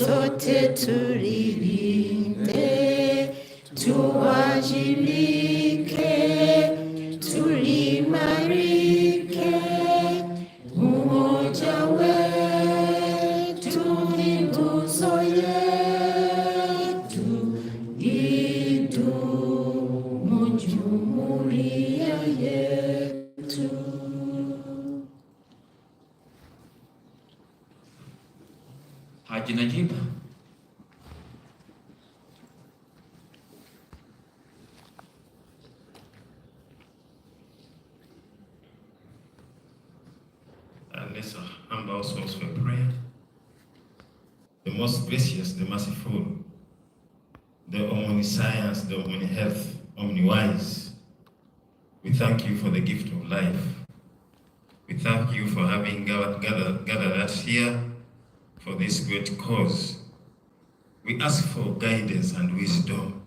sote tulilinde, tuwajibike, tulimarike, umoja wetu ni nguzo yetu, idumu jumuiya yetu. Haji Najib. Let's humble ourselves for prayer. The most gracious, the merciful, the omniscience, the omni-health, omni-wise, we thank you for the gift of life. We thank you for having gathered us here for this great cause. We ask for guidance and wisdom.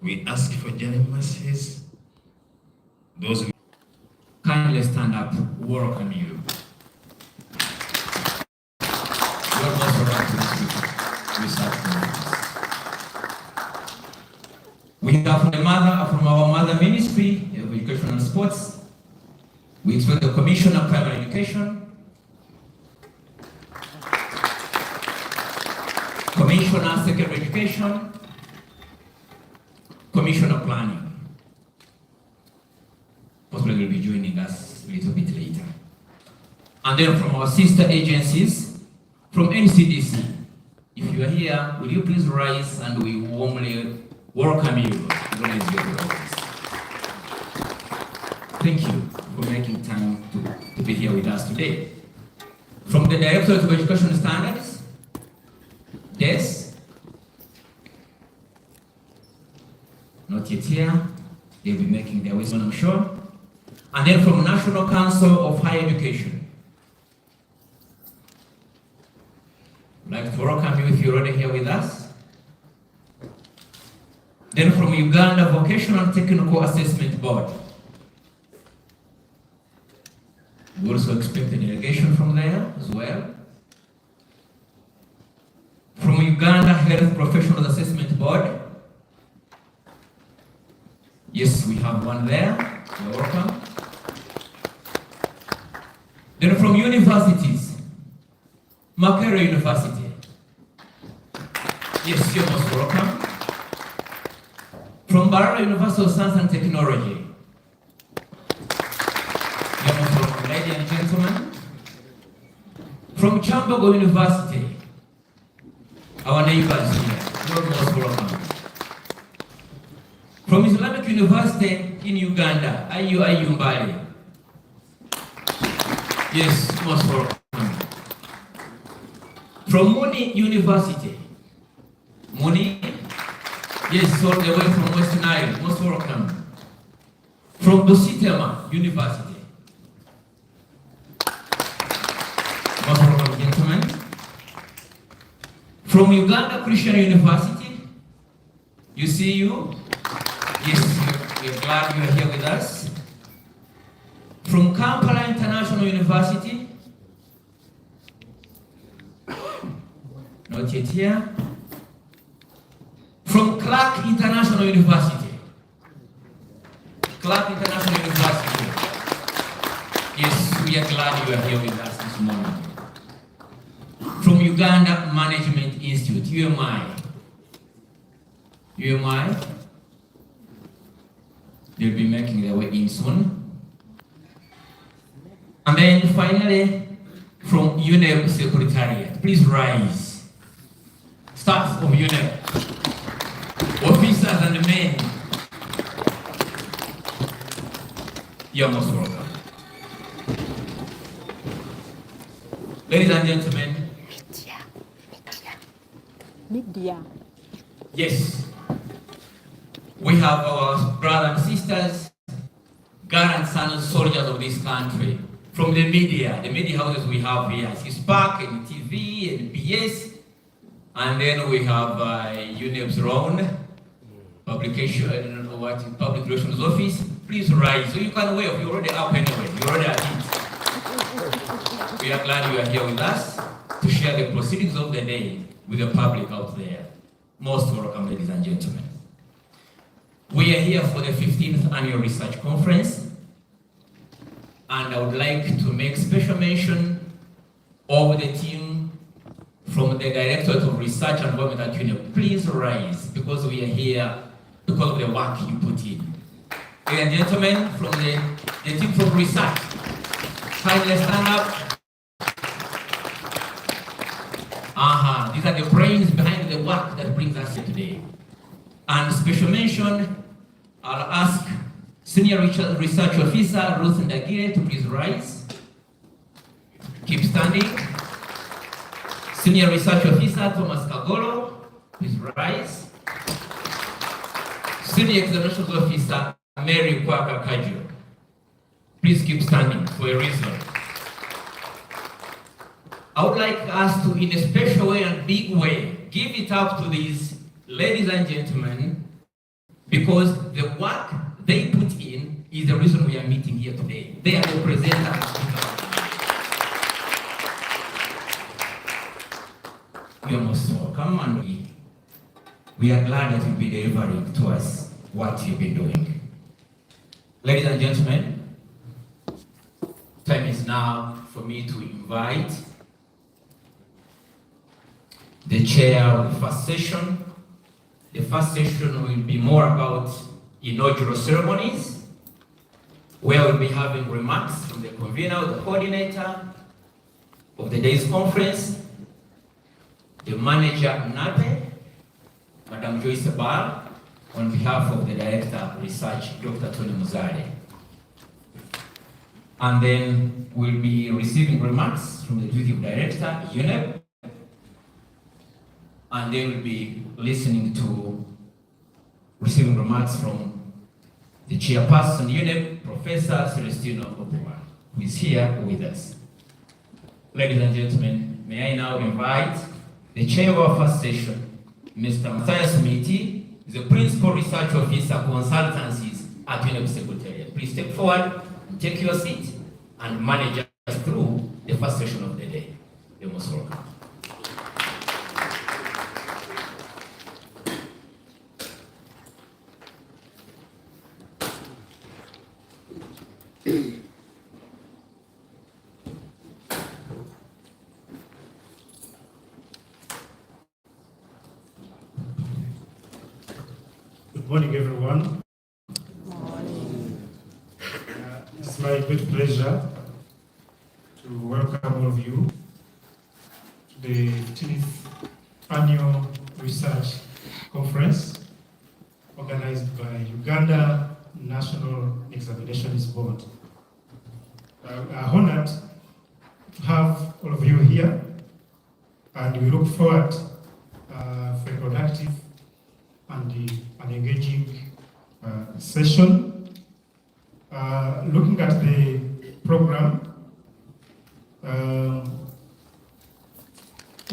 We ask for genuine mercies. Those who Kindly stand up, welcome you. You're most welcome to speak. We have from our mother ministry of education and sports. We expect the Commissioner of Primary Education, Commissioner of Secondary Education, Commissioner of Planning. Possibly will be joining us a little bit later. And then from our sister agencies, from NCDC, if you are here, will you please rise and we warmly welcome you. Thank you for making time to be here with us today. From the Directorate of Education Standards, DES, not yet here, they'll be making their way soon, I'm sure. And then from National Council of Higher Education, I'd like to welcome you if you're already here with us. Then from Uganda Vocational Technical Assessment Board, we also expect a delegation from there as well. From Uganda Health Professionals Assessment Board, yes, we have one there. You're welcome. Then from universities, Makerere University, yes, you're most welcome. From Barara University of Science and Technology, you're most welcome, ladies and gentlemen. From Chambogo University, our neighbors here, you're most welcome. From Islamic University in Uganda, IU Mbale, yes, most welcome. From Muni University, Muni, yes, all the way from West Nile, most welcome. From Dositema University, most welcome, gentlemen. From Uganda Christian University, you see you? Yes, we're glad you are here with us. From Kampala International University, not yet here. From Clark International University, Clark International University, yes, we are glad you are here with us this morning. From Uganda Management Institute, UMI, they'll be making their way in soon. And then finally, from UNEP Secretariat, please rise. Staff of UNEP, officers and men, you're most welcome. Ladies and gentlemen, Media. Yes, we have our brothers and sisters, gallant sons, soldiers of this country. From the media houses we have here, CISPAC and TV and BS, and then we have UNEP's own publication, public relations office. Please rise, so you can wave. You're already up anyway. You're already at it. We are glad you are here with us. to share the proceedings of the day with the public out there. Most welcome, ladies and gentlemen. We are here for the 15th Annual Research Conference, and I would like to make special mention of the team from the Directorate of Research and Development at UNEP. Please rise, because we are here because of the work you put in. Ladies and gentlemen, from the team from research, kindly stand up. These are the brains behind the work that brings us here today. And special mention, I'll ask Senior Research Officer Ruth Ndagire to please rise. Keep standing. Senior Research Officer Thomas Kagolo, please rise. Senior Examinations Officer Mary Kwaka Kajo, please keep standing for a reason. I would like us to, in a special way and big way, give it up to these ladies and gentlemen, because the work they put in is the reason we are meeting here today. They are the presenters. You are most welcome, and we are glad that you'll be delivering to us what you've been doing. Ladies and gentlemen, time is now for me to invite the chair of the first session. The first session will be more about inaugural ceremonies, where we'll be having remarks from the convener, the coordinator of the day's conference, the manager NAPE, Madam Joyce Bar, on behalf of the Director of Research, Dr. Tony Muzare. And then we'll be receiving remarks from the Executive Director, UNEP, and they will be listening to receiving remarks from the Chairperson, UNEP, Professor Celestino Opua, who is here with us. Ladies and gentlemen, may I now invite the chair of our first session, Mr. Matthias Miti, the Principal Research Officer, Consultancies at UNEP Secretariat. Please step forward and take your seat and manage us through the first session of the day. You're most welcome. Good morning, everyone. Good morning. It's my great pleasure to welcome all of you to the 15th Annual Research Conference organized by Uganda National Examinations Board. We are honored to have all of you here, and we look forward for a productive and an engaging session. Looking at the program,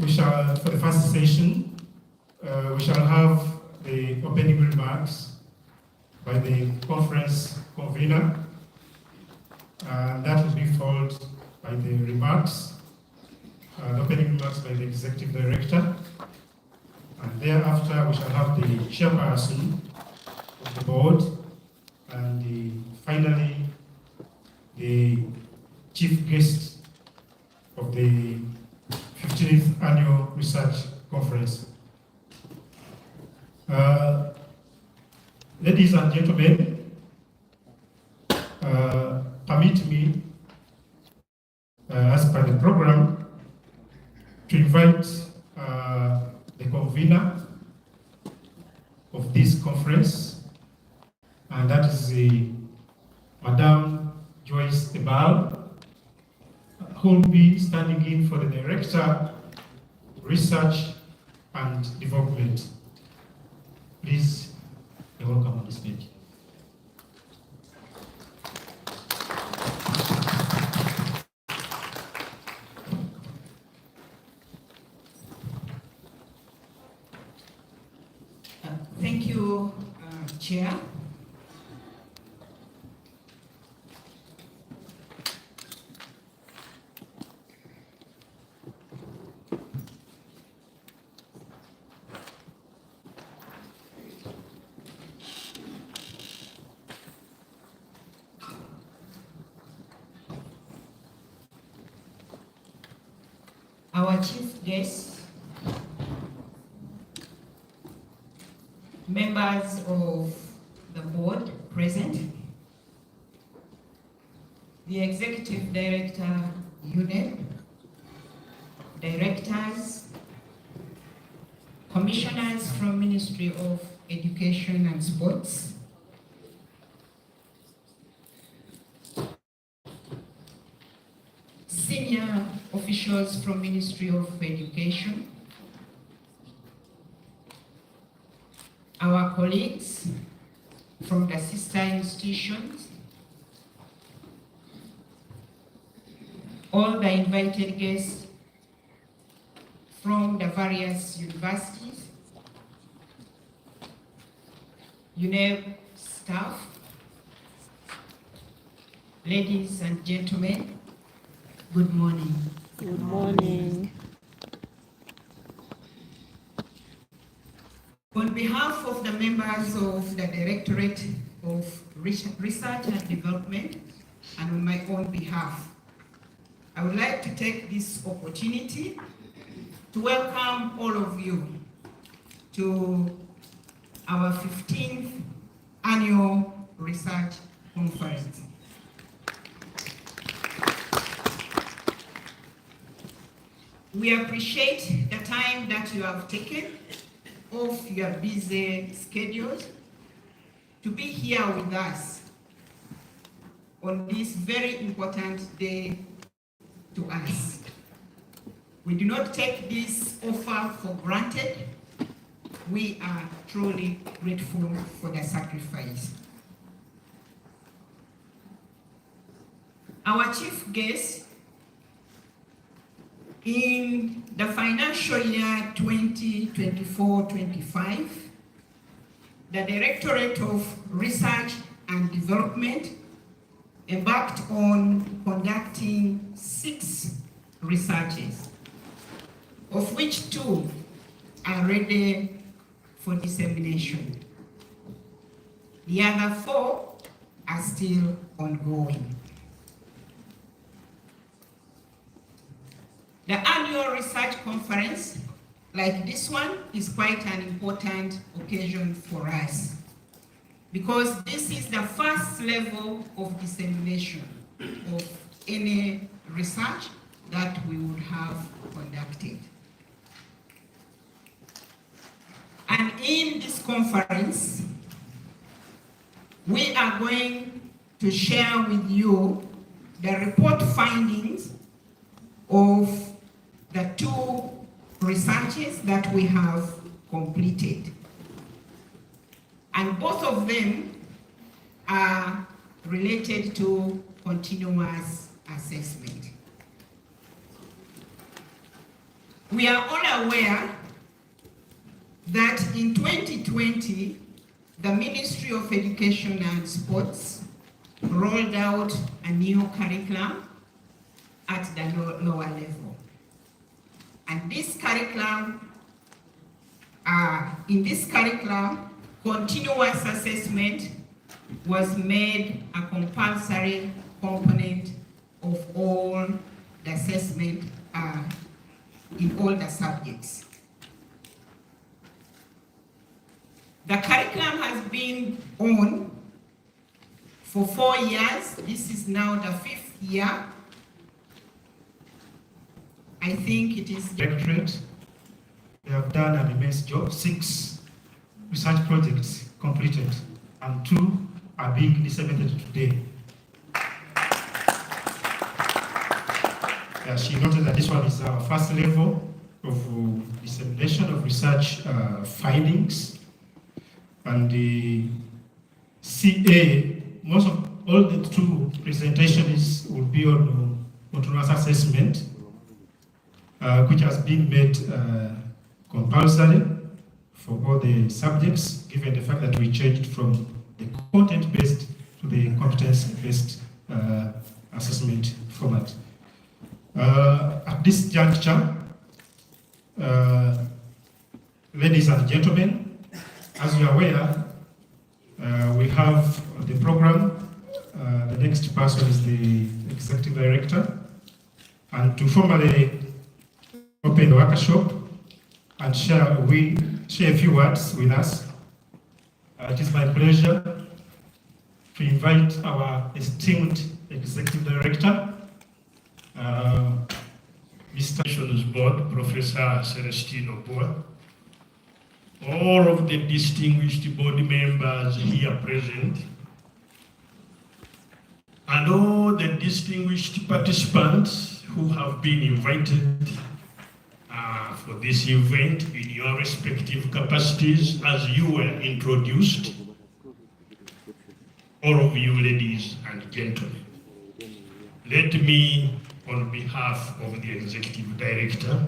we shall, for the first session, we shall have the opening remarks by the conference convener. That will be followed by the remarks, the opening remarks by the executive director. And thereafter, we shall have the chairperson of the board, and finally, the chief guest of the 15th Annual Research Conference. Ladies and gentlemen, permit me, as per the program, to invite the convener of this conference, and that is Madame Joyce Ebal, who will be standing in for the Director, Research and Development. Please, you're welcome on the stage. Thank you, Chair. our chief guests, members of the board present, the executive director, UNEP, directors, commissioners from Ministry of Education and Sports, senior officials from Ministry of Education, our colleagues from the sister institutions, all the invited guests from the various universities, UNEP staff, ladies and gentlemen, good morning. Good morning. On behalf of the members of the Directorate of Research and Development, and on my own behalf, I would like to take this opportunity to welcome all of you to our 15th annual research conference. We appreciate the time that you have taken off your busy schedules to be here with us on this very important day to us. We do not take this offer for granted. We are truly grateful for the sacrifice. Our chief guest in the financial year 2024-25, the Directorate of Research and Development embarked on conducting 6 researches, of which 2 are ready for dissemination. The other 4 are still ongoing. The annual research conference, like this one, is quite an important occasion for us because this is the first level of dissemination of any research that we would have conducted. And in this conference, we are going to share with you the report findings of the 2 researches that we have completed. And both of them are related to continuous assessment. We are all aware that in 2020, the Ministry of Education and Sports rolled out a new curriculum at the lower level. And this curriculum, in this curriculum, continuous assessment was made a compulsory component of all the assessment in all the subjects. The curriculum has been on for 4 years. This is now the 5th year. I think it is Directorate. They have done an immense job. 6 research projects completed, and 2 are being disseminated today. She noted that this one is our first level of dissemination of research findings, and the CA, most of all the 2 presentations will be on continuous assessment, which has been made compulsory for all the subjects, given the fact that we changed from the content-based to the competence-based assessment format. At this juncture, ladies and gentlemen, as you are aware, we have the program. The next person is the Executive Director. And to formally open the workshop and share a few words with us. It is my pleasure to invite our esteemed Executive Director, Mr. Nations Board, Professor Celestino Boa, all of the distinguished board members here present, and all the distinguished participants who have been invited for this event in your respective capacities as you were introduced, all of you ladies and gentlemen. Let me, on behalf of the Executive Director,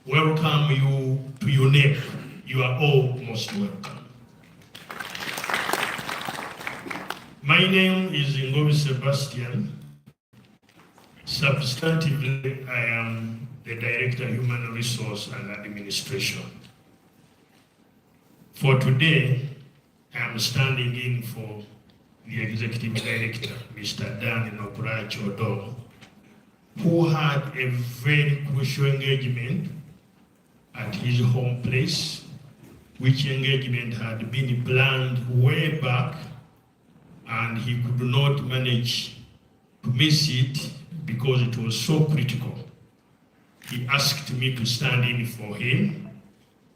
welcome you to UNEP. You are all most welcome. My name is Ngobi Sebastian. Substantively, I am the Director, Human Resource and Administration. For today, I am standing in for the Executive Director, Mr. Dan Nokurachi-Odom, who had a very crucial engagement at his home place, which engagement had been planned way back, and he could not manage to miss it because it was so critical. He asked me to stand in for him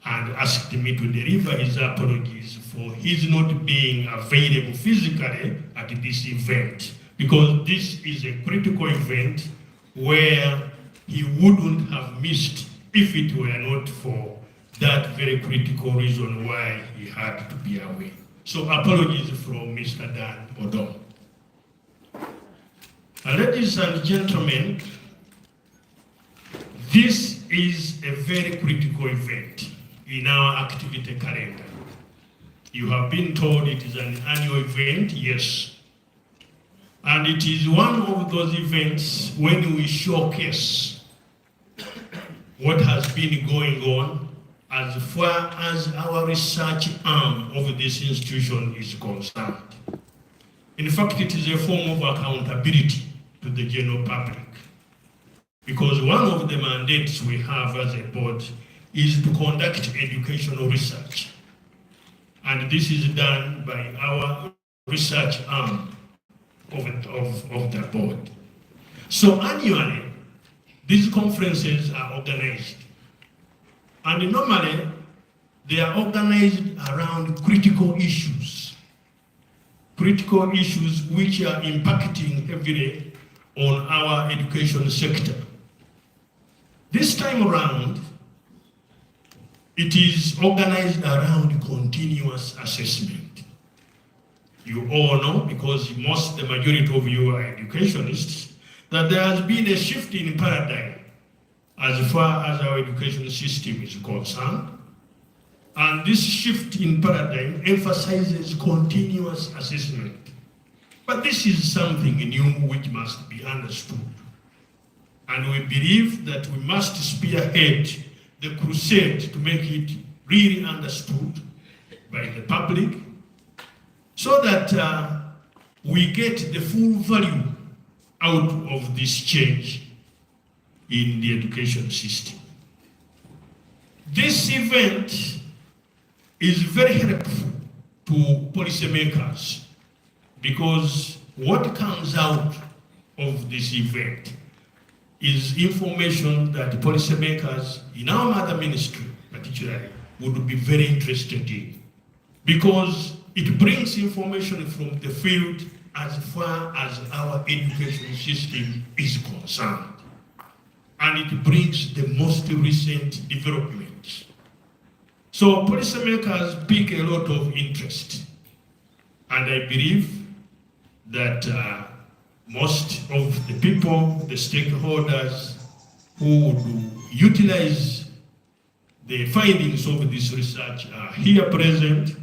and asked me to deliver his apologies for his not being available physically at this event, because this is a critical event where he wouldn't have missed if it were not for that very critical reason why he had to be away. So apologies from Mr. Dan Odom. Ladies and gentlemen, this is a very critical event in our activity calendar. You have been told it is an annual event, yes. And it is one of those events when we showcase what has been going on as far as our research arm of this institution is concerned. In fact, it is a form of accountability to the general public, because one of the mandates we have as a board is to conduct educational research. And this is done by our research arm of the board. So annually, these conferences are organized. And normally, they are organized around critical issues which are impacting heavily on our education sector. This time around, it is organized around continuous assessment. You all know, because the majority of you are educationists, that there has been a shift in paradigm as far as our education system is concerned. And this shift in paradigm emphasizes continuous assessment. But this is something new which must be understood. And we believe that we must spearhead the crusade to make it really understood by the public, so that we get the full value out of this change in the education system. This event is very helpful to policymakers, because what comes out of this event is information that policymakers in our mother ministry particularly would be very interested in, because it brings information from the field as far as our education system is concerned. And it brings the most recent developments. So policymakers pick a lot of interest. And I believe that most of the people, the stakeholders who would utilize the findings of this research are here present,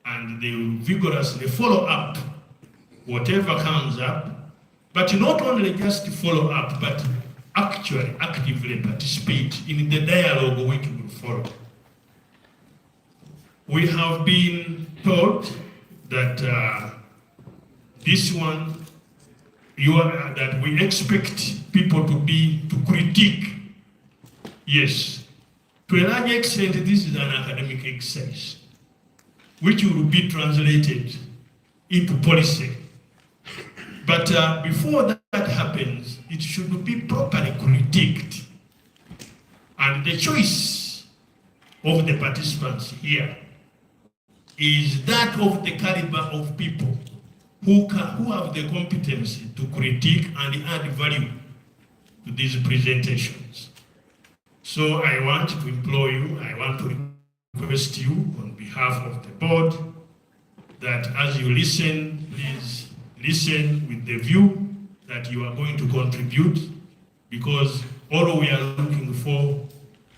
and they will vigorously follow up whatever comes up, but not only just follow up, but actually actively participate in the dialogue which will follow. We have been told that this one, that we expect people to critique Yes, to a large extent, this is an academic exercise, which will be translated into policy. But before that happens, it should be properly critiqued. And the choice of the participants here is that of the caliber of people who have the competency to critique and add value to these presentations. So I want to implore you, I want to request you on behalf of the board that as you listen, please listen with the view that you are going to contribute, because all we are looking for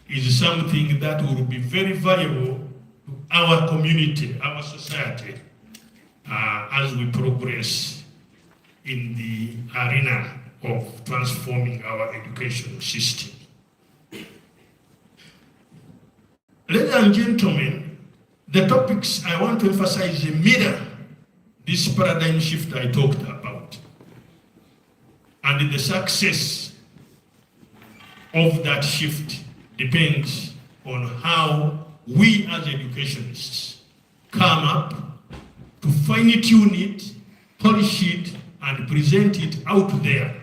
is something that will be very valuable to our community, our society, as we progress in the arena of transforming our education system. Ladies and gentlemen, the topics I want to emphasize mirror this paradigm shift I talked about, and the success of that shift depends on how we as educationists come up to fine-tune it, polish it, and present it out there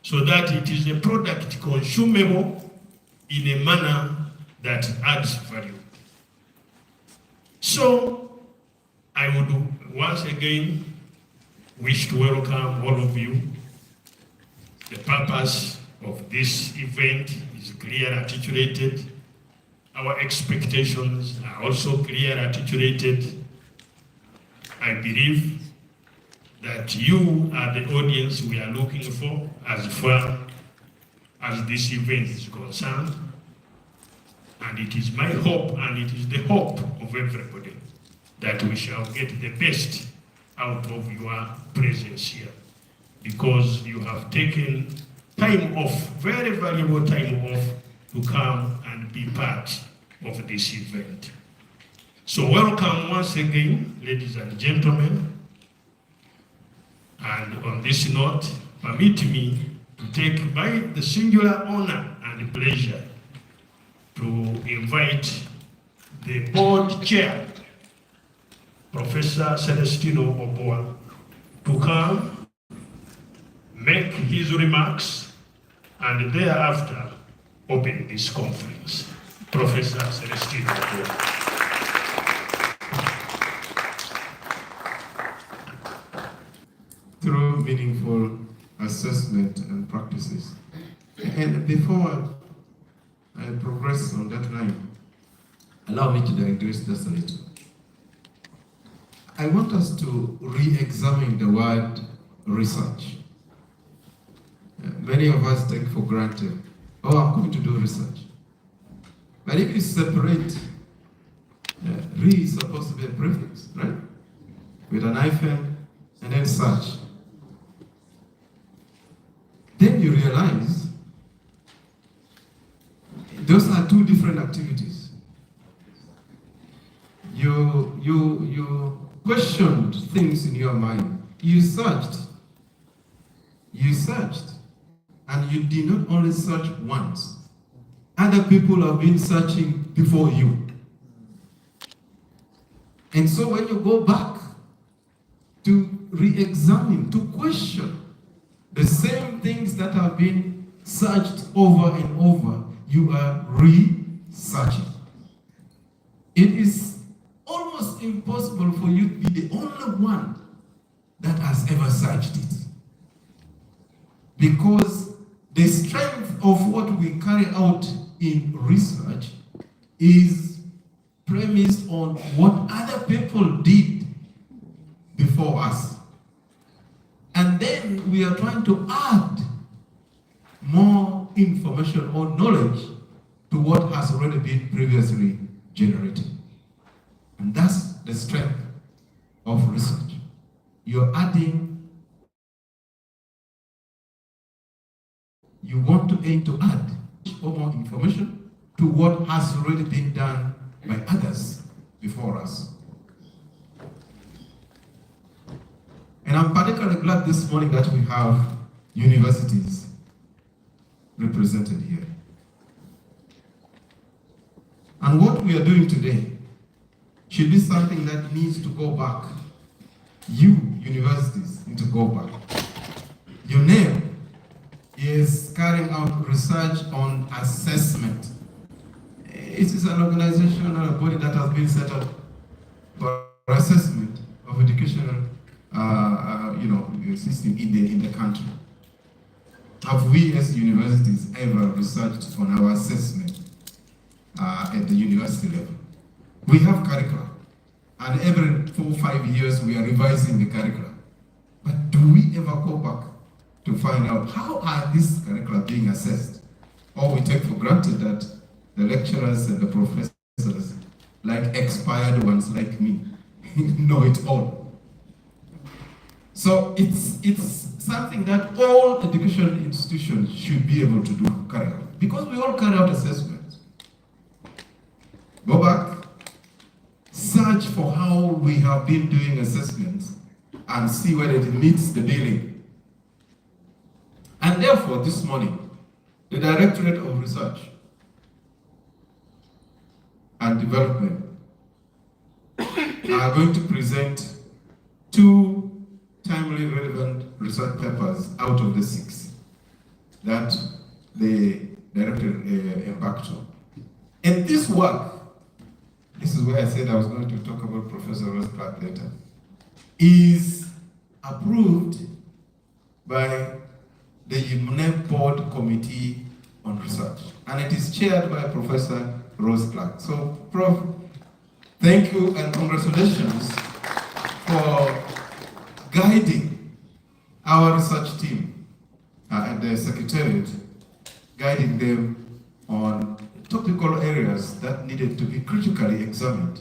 so that it is a product consumable in a manner that adds value. So I would once again wish to welcome all of you. The purpose of this event is clearly articulated. Our expectations are also clearly articulated. I believe that you are the audience we are looking for as far as this event is concerned. And it is my hope, and it is the hope of everybody, that we shall get the best out of your presence here, because you have taken time off, very valuable time off, to come and be part of this event. So welcome once again, ladies and gentlemen. And on this note, permit me to take the singular honor and pleasure to invite the board chair, Professor Celestino Oboa, to come, make his remarks, and thereafter open this conference. Professor Celestino Oboa. Through meaningful assessment and practices. And before I progress on that line, allow me to digress just a little. I want us to re-examine the word research. Many of us take for granted, oh, I'm going to do research. But if you separate, re is supposed to be a prefix, right? With an hyphen and then search. Then you realize those are two different activities. You questioned things in your mind. You searched, and you did not only search once. Other people have been searching before you. And so when you go back to re-examine, to question the same things that have been searched over and over, you are researching. It is almost impossible for you to be the only one that has ever searched it. Because the strength of what we carry out in research is premised on what other people did before us. And then we are trying to add more information or knowledge to what has already been previously generated. And that's the strength of research. You're adding, you want to aim to add more information to what has already been done by others before us. And I'm particularly glad this morning that we have universities represented here. And what we are doing today should be something that needs to go back. You, universities, need to go back. UNEM is carrying out research on assessment. It is an organization or a body that has been set up for assessment of educational system in the country. Have we as universities ever researched on our assessment at the university level? We have curricula, and every 4 or 5 years we are revising the curricula. But do we ever go back to find out how are these curricula being assessed? Or we take for granted that the lecturers and the professors, like expired ones like me, know it all. So it's something that all educational institutions should be able to do, carry out, because we all carry out assessments. Go back, search for how we have been doing assessments, and see whether it meets the billing. And therefore, this morning, the Directorate of Research and Development are going to present 2 timely relevant research papers out of the 6 that the director embarked on. And this work, this is where I said I was going to talk about Professor Rose Clark later, is approved by the UNEP Board Committee on Research, and it is chaired by Professor Rose Clark. So, Prof, thank you and congratulations for guiding our research team at the Secretariat, guiding them on topical areas that needed to be critically examined,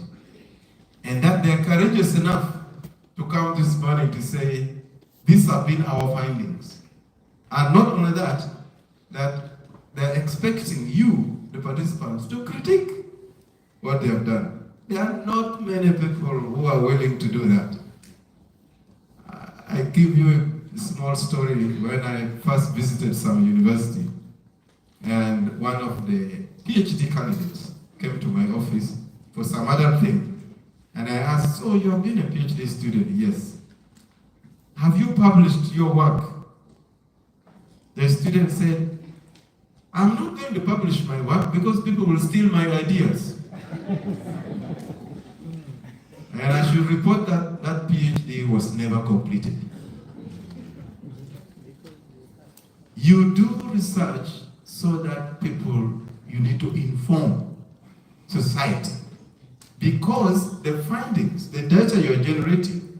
and that they are courageous enough to come this morning to say, these have been our findings. And not only that, that they're expecting you, the participants, to critique what they have done. There are not many people who are willing to do that. I give you a small story. When I first visited some university, and one of the PhD candidates came to my office for some other thing, and I asked, "Oh, you have been a PhD student?" "Yes." "Have you published your work?" The student said, "I'm not going to publish my work because people will steal my ideas." And I should report that that PhD was never completed. You do research so that people, you need to inform society, because the findings, the data you're generating,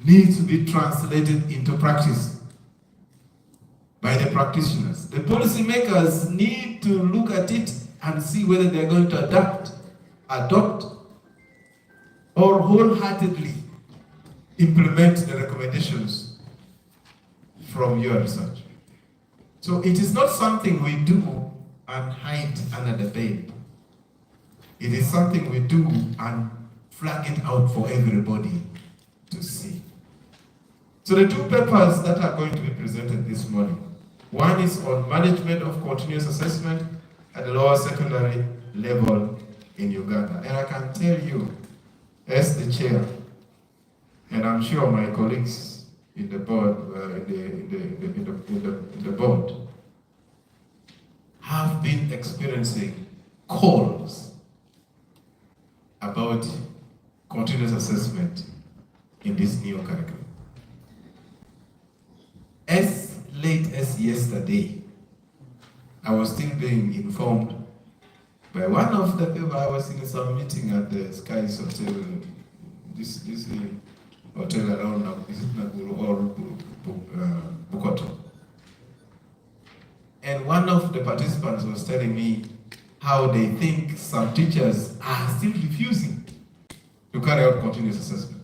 needs to be translated into practice by the practitioners. The policymakers need to look at it and see whether they're going to adopt, or wholeheartedly implement the recommendations from your research. So it is not something we do and hide under the bed. It is something we do and flag it out for everybody to see. So the 2 papers that are going to be presented this morning, one is on management of continuous assessment at the lower secondary level in Uganda. And I can tell you, as the chair, and I'm sure my colleagues in the board, in the board, have been experiencing calls about continuous assessment in this new curriculum. As late as yesterday, I was still being informed by one of the people. I was in some meeting at the Skies Hotel, this hotel around, is it Nakuru or Bukoto? And one of the participants was telling me how they think some teachers are still refusing to carry out continuous assessment.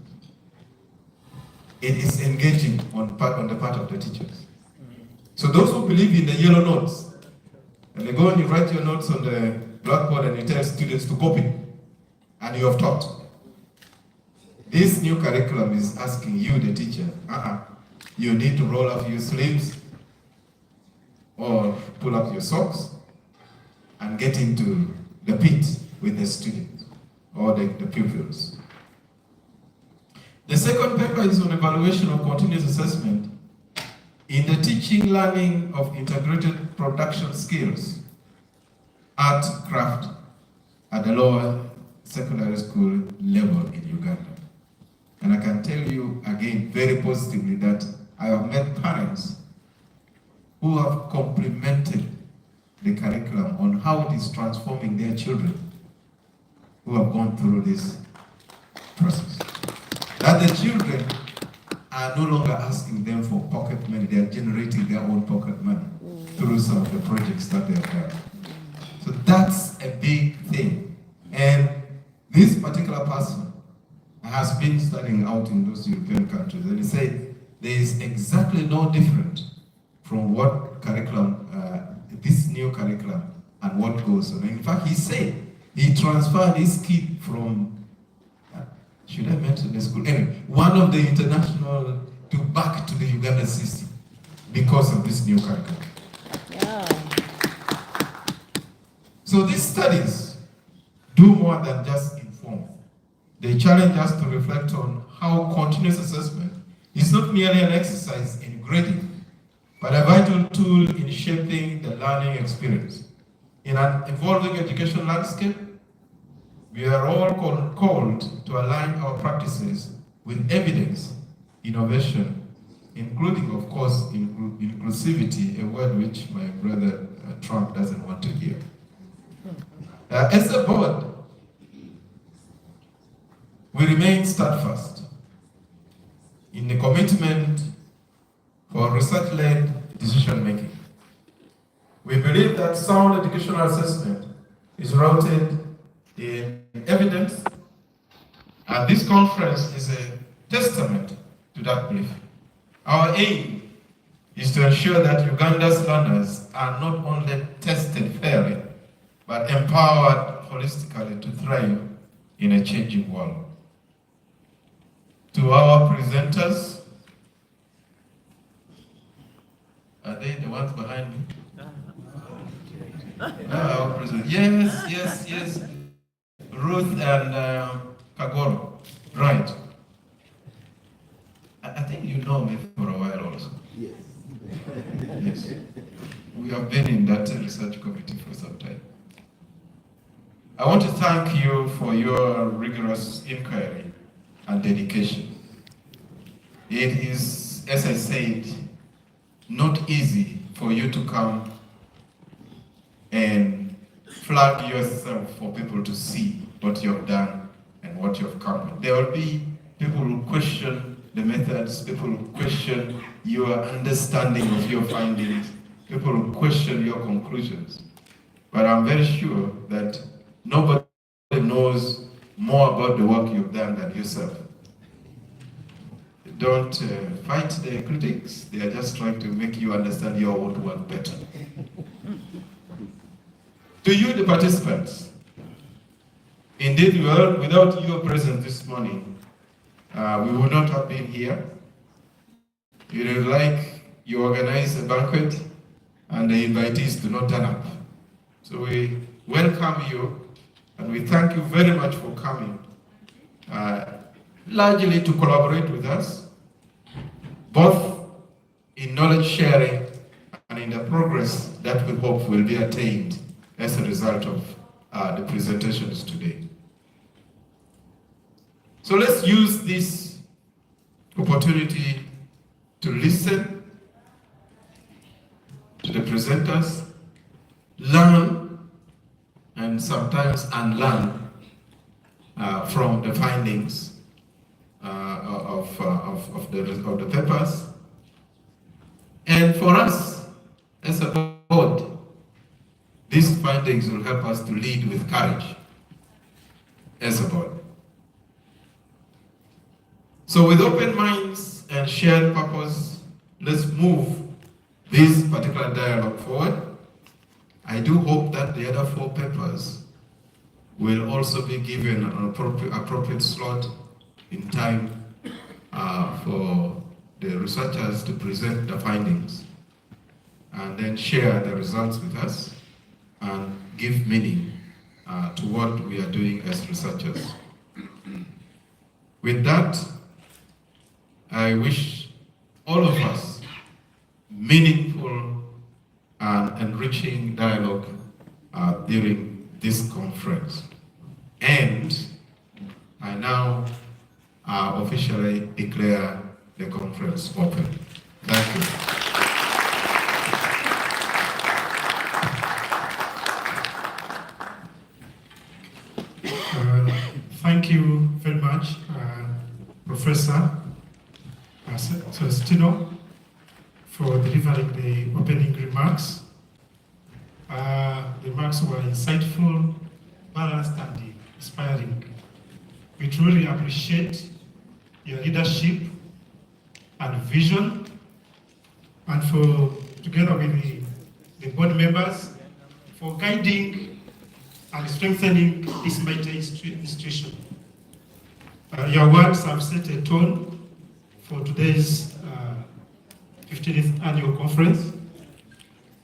It is engaging on the part of the teachers. So those who believe in the yellow notes, and they go and you write your notes on the blackboard and you tell students to copy, and you have taught. This new curriculum is asking you, the teacher, you need to roll up your sleeves or pull up your socks and get into the pit with the students or the pupils. The second paper is on evaluation of continuous assessment in the teaching learning of integrated production skills, art, craft, at the lower secondary school level in Uganda. And I can tell you again very positively that I have met parents who have complimented the curriculum on how it is transforming their children who have gone through this process. That the children are no longer asking them for pocket money, they are generating their own pocket money through some of the projects that they have done. So that's a big thing. And this particular person has been studying out in those European countries, and he said there is exactly no different from what curriculum, this new curriculum, and what goes on. In fact, he said he transferred his kid from, should I mention the school? Anyway, one of the international to back to the Uganda system because of this new curriculum. Yeah. So these studies do more than just inform. They challenge us to reflect on how continuous assessment is not merely an exercise in grading, but a vital tool in shaping the learning experience. In an evolving education landscape, we are all called to align our practices with evidence, innovation, including, of course, inclusivity, a word which my brother Trump doesn't want to hear. As a board, we remain steadfast in the commitment for research-led decision-making. We believe that sound educational assessment is rooted in evidence, and this conference is a testament to that belief. Our aim is to ensure that Uganda's learners are not only tested fairly, but empowered holistically to thrive in a changing world. To our presenters, are they the ones behind me? Our presenters. Yes. Ruth and Kagoro. Right. I think you know me for a while also. Yes. We have been in that research committee for some time. I want to thank you for your rigorous inquiry and dedication. It is, as I said, not easy for you to come and flag yourself for people to see what you have done and what you have come with. There will be people who question the methods, people who question your understanding of your findings, people who question your conclusions. But I'm very sure that nobody knows more about the work you've done than yourself. Don't fight the critics. They are just trying to make you understand your own work better. To you, the participants, indeed, without your presence this morning, we would not have been here. It is like you organize a banquet and the invitees do not turn up. So we welcome you and we thank you very much for coming, largely to collaborate with us, both in knowledge sharing and in the progress that we hope will be attained as a result of the presentations today. So let's use this opportunity to listen to the presenters, learn, and sometimes unlearn from the findings of the papers. And for us, as a board, these findings will help us to lead with courage as a board. So with open minds and shared purpose, let's move this particular dialogue forward. I do hope that the other 4 papers will also be given an appropriate slot in time for the researchers to present the findings and then share the results with us and give meaning to what we are doing as researchers. With that, I wish all of us meaningful and enriching dialogue during this conference. And I now officially declare the conference open. Thank you. Thank you very much, Professor Celestino, for delivering the opening remarks. The remarks were insightful, balanced, and inspiring. We truly appreciate your leadership and vision, and for, together with the board members, for guiding and strengthening this mighty institution. Your words have set a tone for today's 15th annual conference,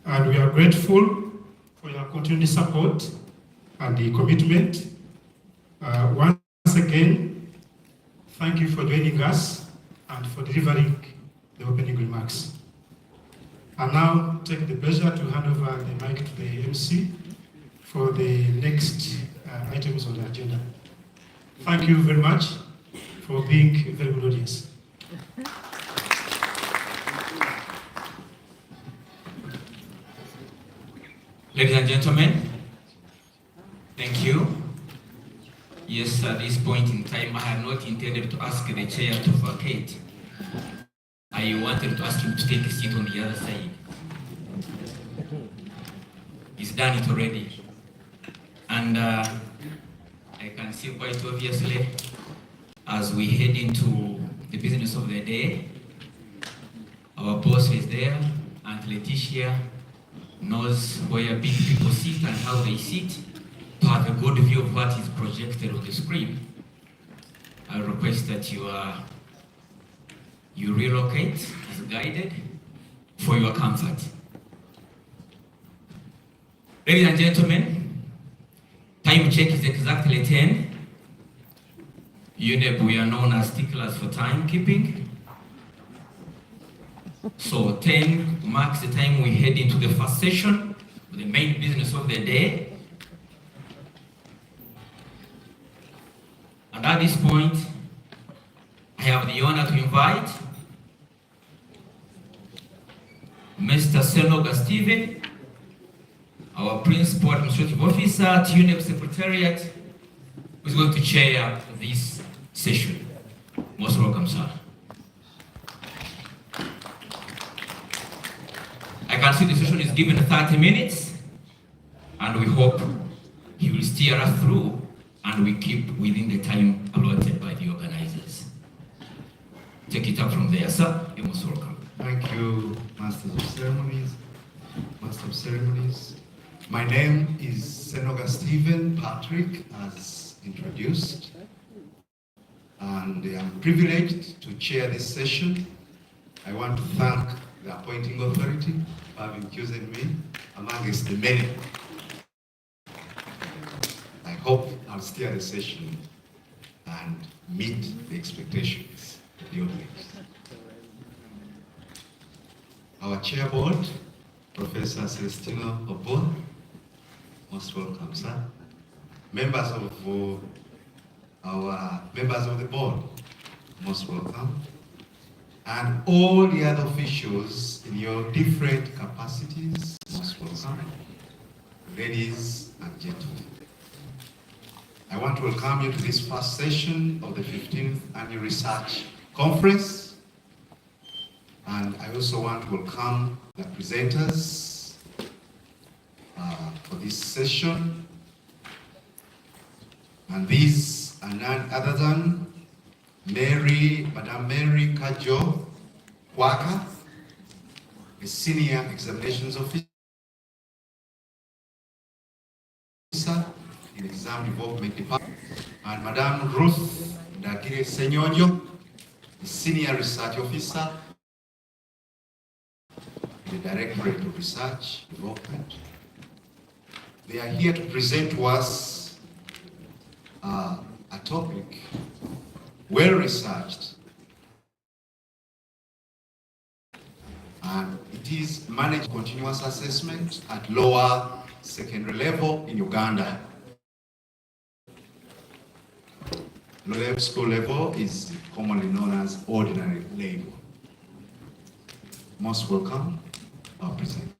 and we are grateful for your continued support and the commitment. Once again, thank you for joining us and for delivering the opening remarks. I now take the pleasure to hand over the mic to the MC for the next items on the agenda. Thank you very much for being a very good audience. Ladies and gentlemen, thank you. Yes, at this point in time, I had not intended to ask the chair to vacate. I wanted to ask him to take a seat on the other side. He's done it already. And I can see quite obviously, as we head into the business of the day, our boss is there, Aunt Letitia knows where big people sit and how they sit, to have a good view of what is projected on the screen. I request that you relocate as guided for your comfort. Ladies and gentlemen, time check is exactly 10. UNEP, we are known as sticklers for timekeeping. So 10 marks the time we head into the first session, the main business of the day. And at this point, I have the honor to invite Mr. Senoga Stephen, our Principal Administrative Officer at UNEP Secretariat, who is going to chair this session. Most welcome, sir. I can see the session is given 30 minutes, and we hope he will steer us through and we keep within the time allotted by the organizers. Take it up from there, sir. You're most welcome. Thank you, Masters of Ceremonies, Master of Ceremonies. My name is Senoga Stephen Patrick, as introduced, and I'm privileged to chair this session. I want to thank the appointing authority for having chosen me amongst the many. I hope I'll steer the session and meet the expectations of the audience. Our chair board, Professor Celestino Obon, most welcome, sir. Members of our members of the board, most welcome. And all the other officials in your different capacities, most welcome. Ladies and gentlemen, I want to welcome you to this first session of the 15th Annual Research Conference. And I also want to welcome the presenters for this session. And these are none other than Madam Mary Kajo Waka, a Senior Examinations Officer in Exam Development Department, and Madam Ruth Dagire Senyonyo, the Senior Research Officer in the Directorate of Research Development. They are here to present to us a topic well researched, and it is managed continuous assessment at lower secondary level in Uganda. Lower school level is commonly known as ordinary level. Most welcome, our presenters.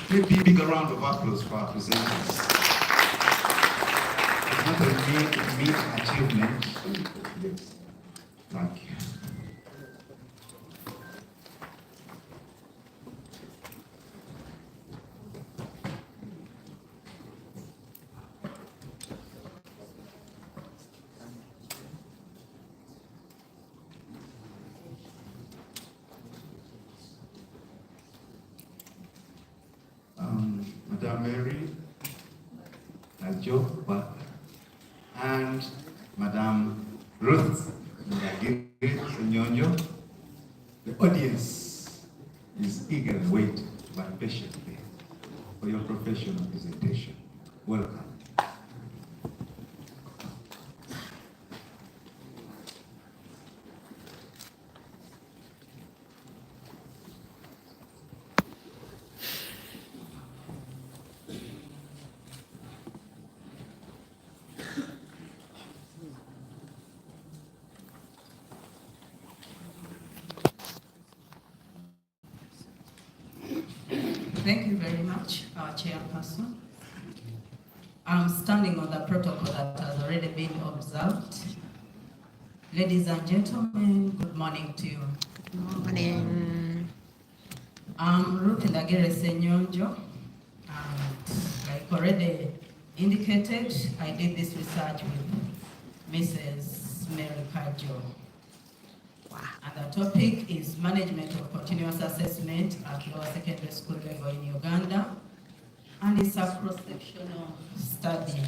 Maybe a big round of applause for our presenters. It's not a mean achievement. Thank you. Madam Mary Ajo, and Madam Ruth Nyonyo. The audience is eagerly waiting, but patiently, for your professional presentation. Welcome. Thank you very much, our Chairperson. I'm standing on the protocol that has already been observed. Ladies and gentlemen, good morning to you. Good morning. I'm Ruth Nyonyo, and like already indicated, I did this research with Mrs. Mary Kajo. And the topic is management of continuous assessment at lower secondary school level in Uganda, and it's a cross-sectional study.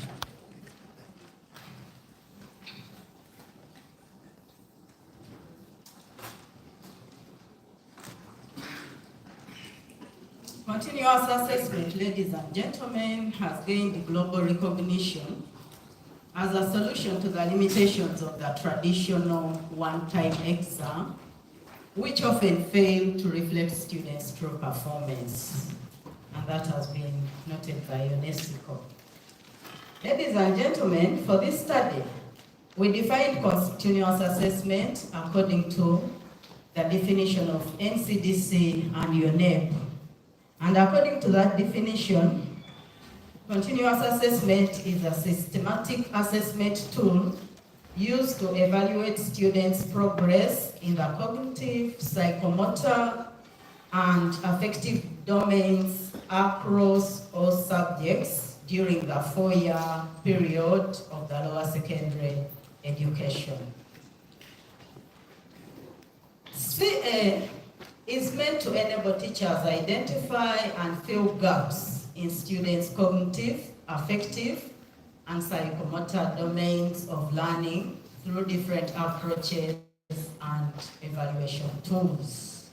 Continuous assessment, ladies and gentlemen, has gained global recognition as a solution to the limitations of the traditional one-time exam, which often fail to reflect students' true performance. And that has been noted by UNESCO. Ladies and gentlemen, for this study, we defined continuous assessment according to the definition of NCDC and UNEP. And according to that definition, continuous assessment is a systematic assessment tool used to evaluate students' progress in the cognitive, psychomotor, and affective domains across all subjects during the 4-year period of the lower secondary education. CA is meant to enable teachers identify and fill gaps in students' cognitive, affective, and psychomotor domains of learning through different approaches and evaluation tools.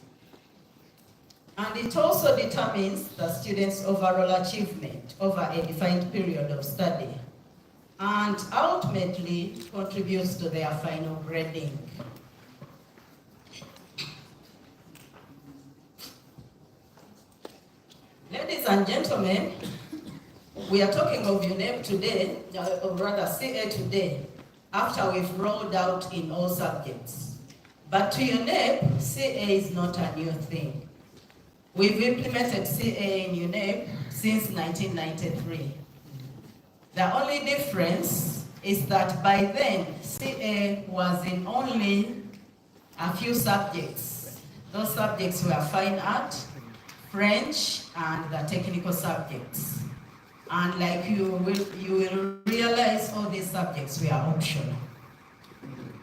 And it also determines the students' overall achievement over a defined period of study, and ultimately contributes to their final grading. Ladies and gentlemen, we are talking of UNEP today, or rather CA today, after we've rolled out in all subjects. But to UNEP, CA is not a new thing. We've implemented CA in UNEP since 1993. The only difference is that by then, CA was in only a few subjects. Those subjects were fine art, French, and the technical subjects. And like you will realize all these subjects were optional.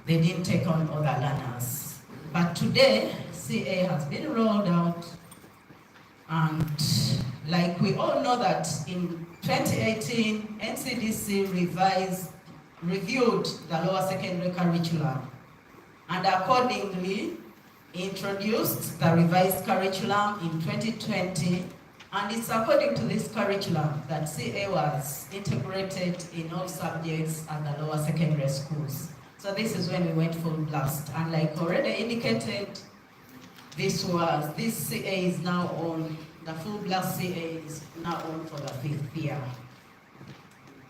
They didn't take on other learners. But today, CA has been rolled out, and like we all know that in 2018, NCDC reviewed the lower secondary curriculum, and accordingly introduced the revised curriculum in 2020 And it's according to this curriculum that CA was integrated in all subjects at the lower secondary schools. So this is when we went full blast. And like already indicated, this CA is now on, the full blast CA is now on for the 5th year.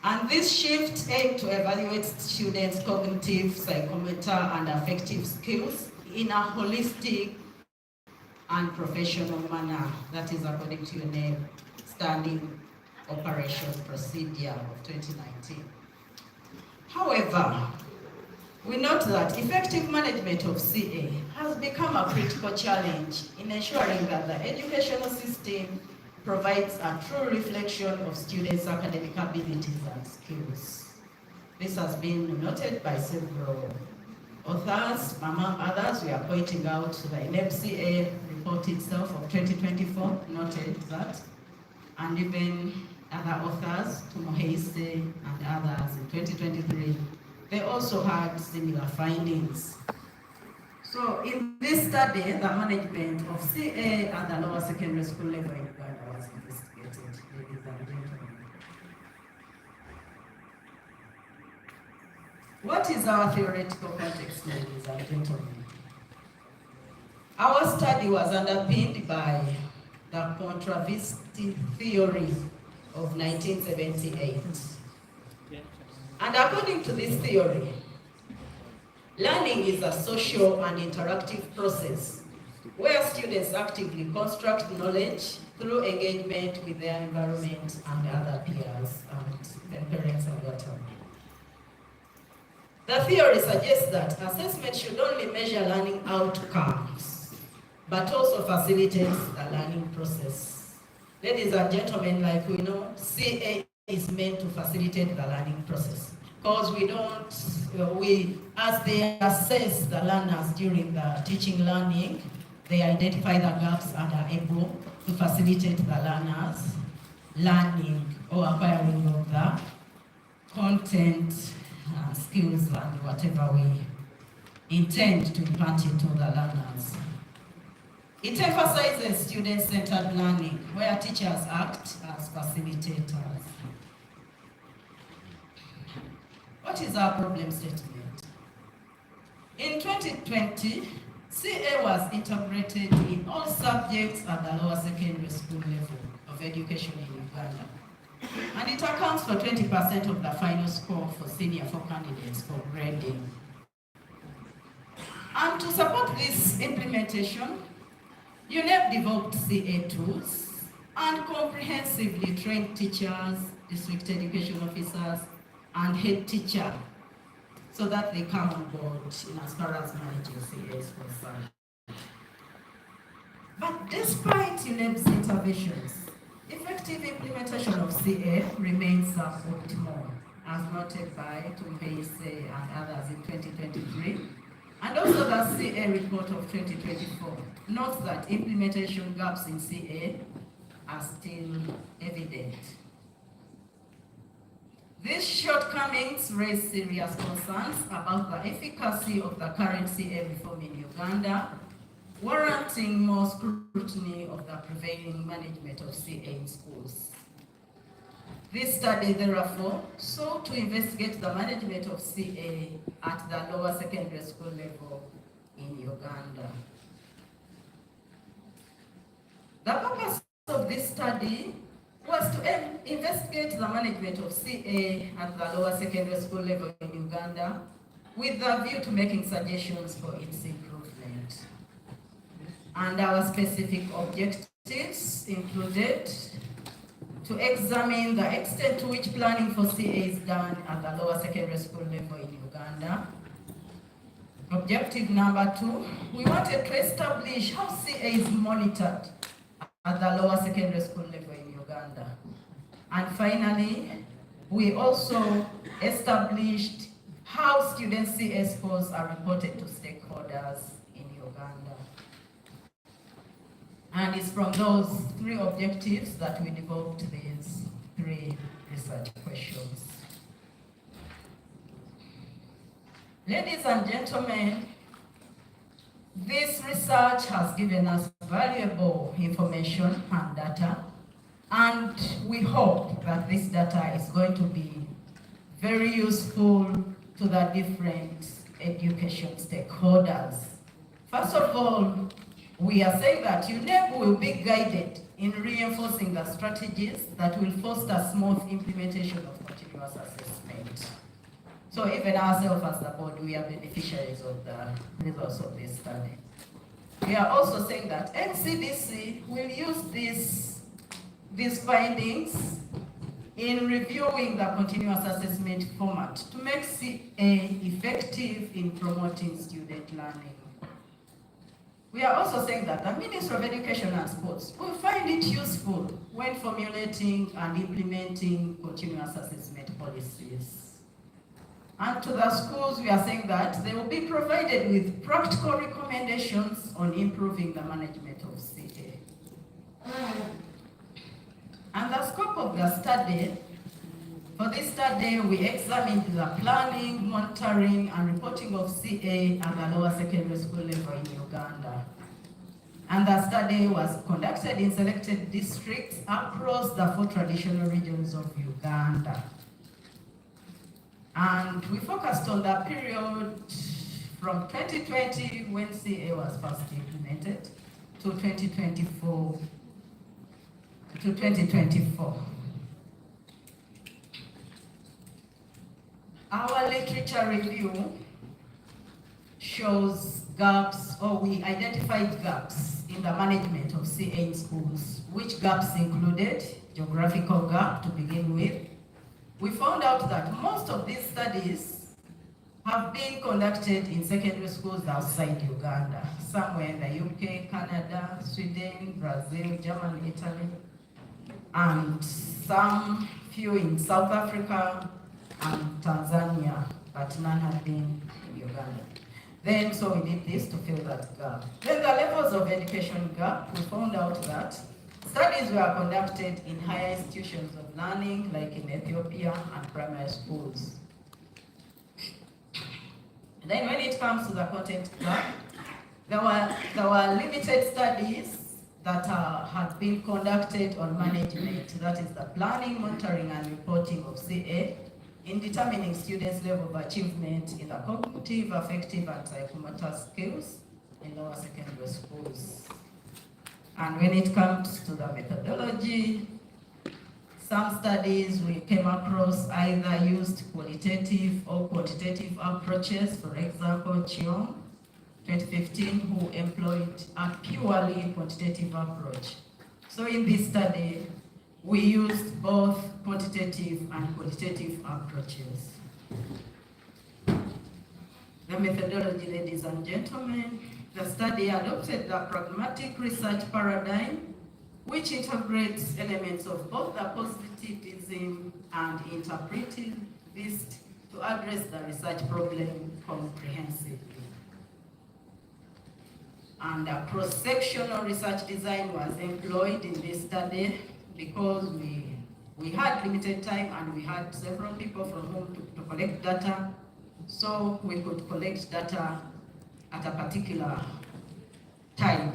And this shift aimed to evaluate students' cognitive, psychomotor, and affective skills in a holistic and professional manner. That is according to your name, Standing Operations Procedure of 2019. However, we note that effective management of CA has become a critical challenge in ensuring that the educational system provides a true reflection of students' academic abilities and skills. This has been noted by several authors. Among others, we are pointing out the NFCA report itself of 2024 noted that, and even other authors, Tumoheise and others in 2023, they also had similar findings. So in this study, the management of CA at the lower secondary school level in Uganda was investigated, ladies and gentlemen. What is our theoretical context, ladies and gentlemen? Our study was underpinned by the controversy theory of 1978. And according to this theory, learning is a social and interactive process where students actively construct knowledge through engagement with their environment and other peers and their parents and whatever. The theory suggests that assessment should only measure learning outcomes, but also facilitates the learning process. Ladies and gentlemen, like we know, CA is meant to facilitate the learning process. Because as they assess the learners during the teaching learning, they identify the gaps and are able to facilitate the learners learning or acquiring of the content, skills, and whatever we intend to impart into the learners. It emphasizes student-centered learning, where teachers act as facilitators. What is our problem statement? In 2020, CA was integrated in all subjects at the lower secondary school level of education in Uganda. And it accounts for 20% of the final score for senior 4 candidates for grading. And to support this implementation, UNEP developed CA tools and comprehensively trained teachers, district education officers, and head teacher so that they come on board in as far as managing CA is concerned. But despite UNEP's interventions, effective implementation of CA remains suboptimal, as noted by Tumoheise and others in 2023. And also the CA report of 2024 notes that implementation gaps in CA are still evident. These shortcomings raise serious concerns about the efficacy of the current CA reform in Uganda, warranting more scrutiny of the prevailing management of CA in schools. This study, therefore, sought to investigate the management of CA at the lower secondary school level in Uganda. The purpose of this study was to investigate the management of CA at the lower secondary school level in Uganda with the view to making suggestions for its improvement. And our specific objectives included to examine the extent to which planning for CA is done at the lower secondary school level in Uganda. Objective number 2, we wanted to establish how CA is monitored at the lower secondary school level in Uganda. And finally, we also established how student CA scores are reported to stakeholders in Uganda. And it's from those 3 objectives that we developed these 3 research questions. Ladies and gentlemen, this research has given us valuable information and data we hope that this data is going to be very useful to the different education stakeholders. First of all, we are saying that UNEP will be guided in reinforcing the strategies that will foster smooth implementation of continuous assessment. So even ourselves as the board, we are beneficiaries of the results of this study. We are also saying that NCDC will use these findings in reviewing the continuous assessment format to make CA effective in promoting student learning. We are also saying that the Ministry of Education and Sports will find it useful when formulating and implementing continuous assessment policies. And to the schools, we are saying that they will be provided with practical recommendations on improving the management of CA. And the scope of the study, for this study, we examined the planning, monitoring, and reporting of CA at the lower secondary school level in Uganda. And the study was conducted in selected districts across the 4 traditional regions of Uganda. And we focused on the period from 2020, when CA was first implemented, to 2024. Our literature review shows gaps, or we identified gaps in the management of CA in schools, which gaps included geographical gap to begin with. We found out that most of these studies have been conducted in secondary schools outside Uganda, somewhere in the UK, Canada, Sweden, Brazil, Germany, Italy, and some few in South Africa and Tanzania, but none have been in Uganda. Then, so we did this to fill that gap. Then the levels of education gap, we found out that studies were conducted in higher institutions of learning, like in Ethiopia and primary schools. Then when it comes to the content gap, there were limited studies that had been conducted on management, that is the planning, monitoring, and reporting of CA, in determining students' level of achievement in the cognitive, affective, and psychomotor skills in lower secondary schools. And when it comes to the methodology, some studies we came across either used qualitative or quantitative approaches. For example, Chiong, 2015, who employed a purely quantitative approach. So in this study, we used both quantitative and qualitative approaches. The methodology, ladies and gentlemen, the study adopted the pragmatic research paradigm, which integrates elements of both the positivism and interpretivist to address the research problem comprehensively. And a cross-sectional research design was employed in this study because we had limited time and we had several people from whom to collect data, so we could collect data at a particular time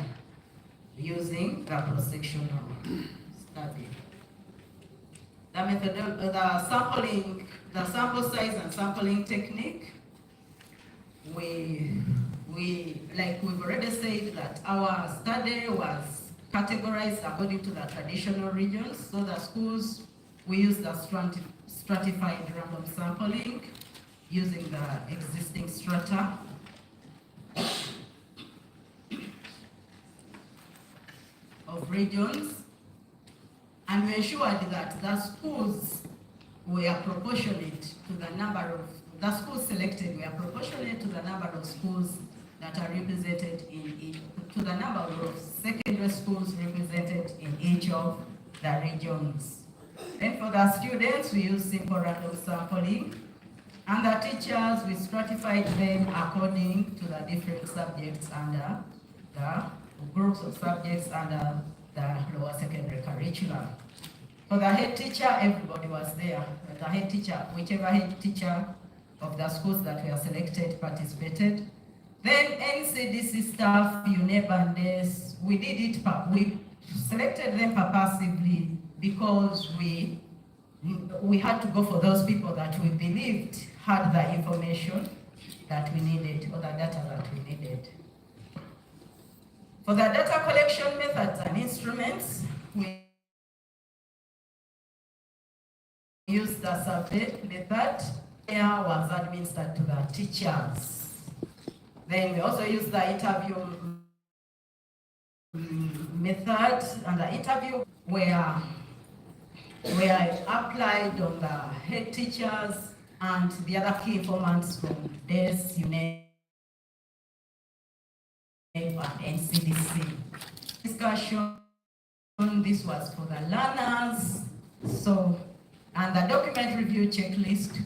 using the cross-sectional study. The sample size and sampling technique, like we've already said, that our study was categorized according to the traditional regions. So the schools, we use the stratified random sampling using the existing strata. Of regions, and we ensured that the schools were proportionate to the number of, the schools selected were proportionate to the number of schools that are represented to the number of secondary schools represented in each of the regions. Then for the students, we use simple random sampling, and the teachers, we stratified them according to the different subjects under the groups of subjects under the lower secondary curriculum. For the head teacher, everybody was there. The head teacher, whichever head teacher of the schools that were selected participated. Then NCDC staff, UNEP and DES, we selected them purposively because we had to go for those people that we believed had the information that we needed, or the data that we needed. For the data collection methods and instruments, we used the survey method. Here was administered to the teachers. Then we also used the interview method, and the interview were applied on the head teachers and the other key informants from DES, UNEP, and NCDC. Discussion, this was for the learners. So, and the document review checklist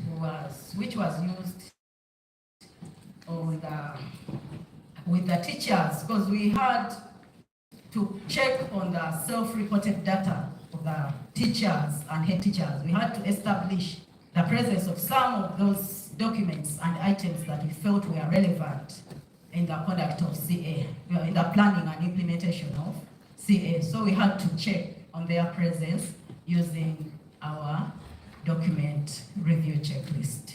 which was used with the teachers, because we had to check on the self-reported data of the teachers and head teachers. We had to establish the presence of some of those documents and items that we felt were relevant in the conduct of CA, in the planning and implementation of CA. So we had to check on their presence using our document review checklist.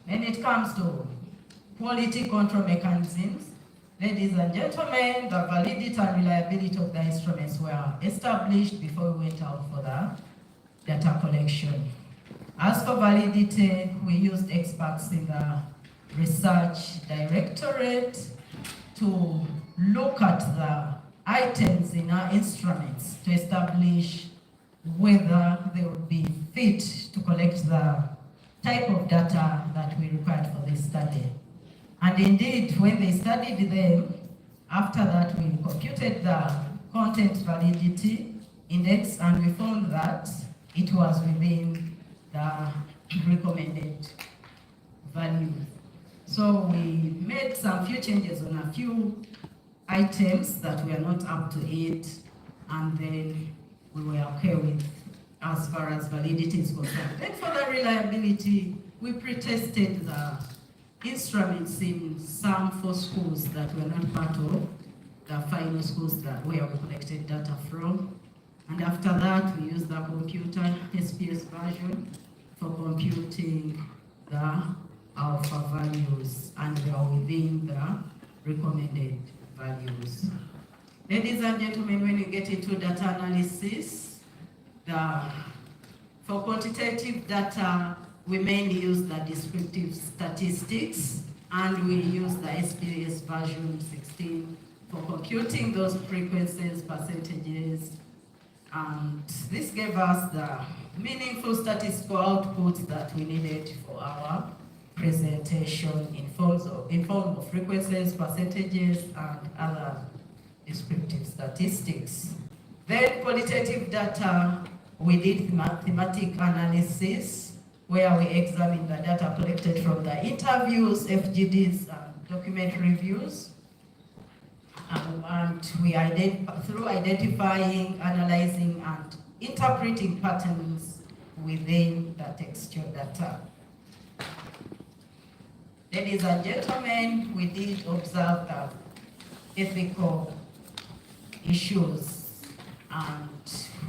When it comes to quality control mechanisms, ladies and gentlemen, the validity and reliability of the instruments were established before we went out for the data collection. As for validity, we used experts in the research directorate to look at the items in our instruments to establish whether they would be fit to collect the type of data that we required for this study. And indeed, when they studied them, after that we computed the content validity index, and we found that it was within the recommended value. So we made some few changes on a few items that were not up to it, and then we were okay with as far as validity is concerned. Then for the reliability, we pre-tested the instruments in some 4 schools that were not part of the final schools where we collected data from. And after that, we used the computer SPS version for computing the alpha values, and they are within the recommended values. Ladies and gentlemen, when you get into data analysis, for quantitative data, we mainly use the descriptive statistics, and we use the SPS version 16 for computing those frequencies, percentages, and this gave us the meaningful statistical outputs that we needed for our presentation in form of frequencies, percentages, and other descriptive statistics. Then qualitative data, we did thematic analysis, where we examined the data collected from the interviews, FGDs, and document reviews. And we through identifying, analyzing, and interpreting patterns within the textual data. Ladies and gentlemen, we did observe the ethical issues, and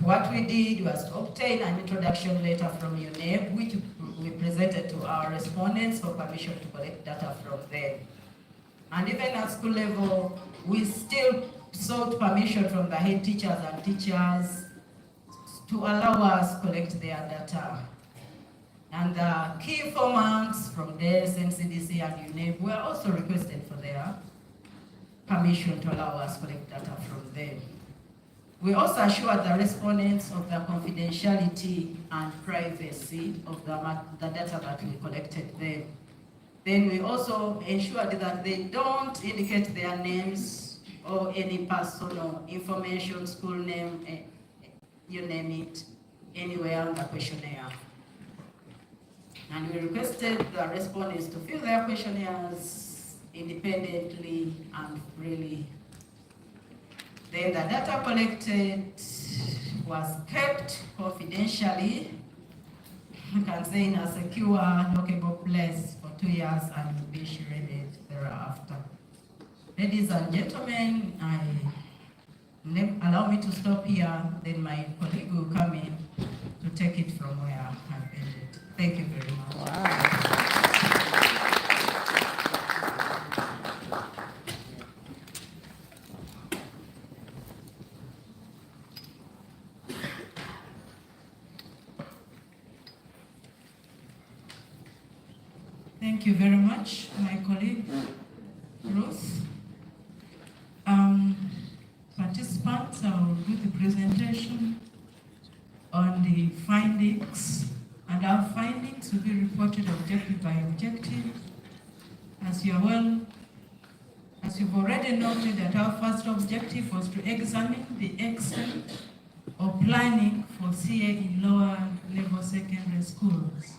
what we did was to obtain an introduction letter from UNEP, which we presented to our respondents for permission to collect data from them. And even at school level, we still sought permission from the head teachers and teachers to allow us to collect their data. And the key informants from DES, NCDC, and UNEP were also requested for their permission to allow us to collect data from them. We also assured the respondents of the confidentiality and privacy of the data that we collected them. Then we also ensured that they don't indicate their names or any personal information, school name, you name it, anywhere on the questionnaire. And we requested the respondents to fill their questionnaires independently and freely. Then the data collected was kept confidentially, you can say in a secure, lockable place for 2 years and will be shredded thereafter. Ladies and gentlemen, I allow me to stop here, then my colleague will come in to take it from where I have ended. Thank you very much. Wow. Thank you very much, my colleague, Ruth. Participants, I will do the presentation on the findings, and our findings will be reported objective by objective. As you've already noted that our first objective was to examine the extent of planning for CA in lower level secondary schools.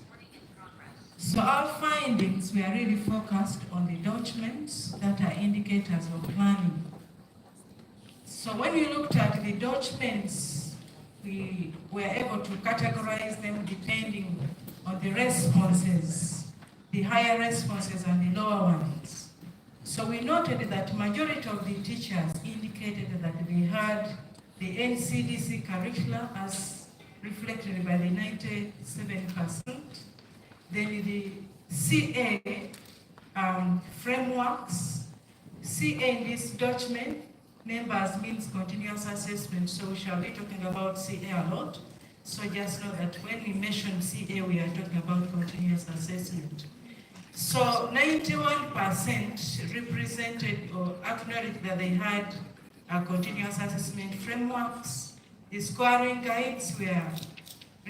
So our findings were really focused on the documents that are indicators of planning. So when we looked at the documents, we were able to categorize them depending on the responses, the higher responses and the lower ones. So we noted that majority of the teachers indicated that they had the NCDC curricula as reflected by the 97%. Then the CA frameworks, CA in this document, members means continuous assessment, so we shall be talking about CA a lot. So just know that when we mention CA, we are talking about continuous assessment. So 91% represented or acknowledged that they had a continuous assessment frameworks. The scoring guides were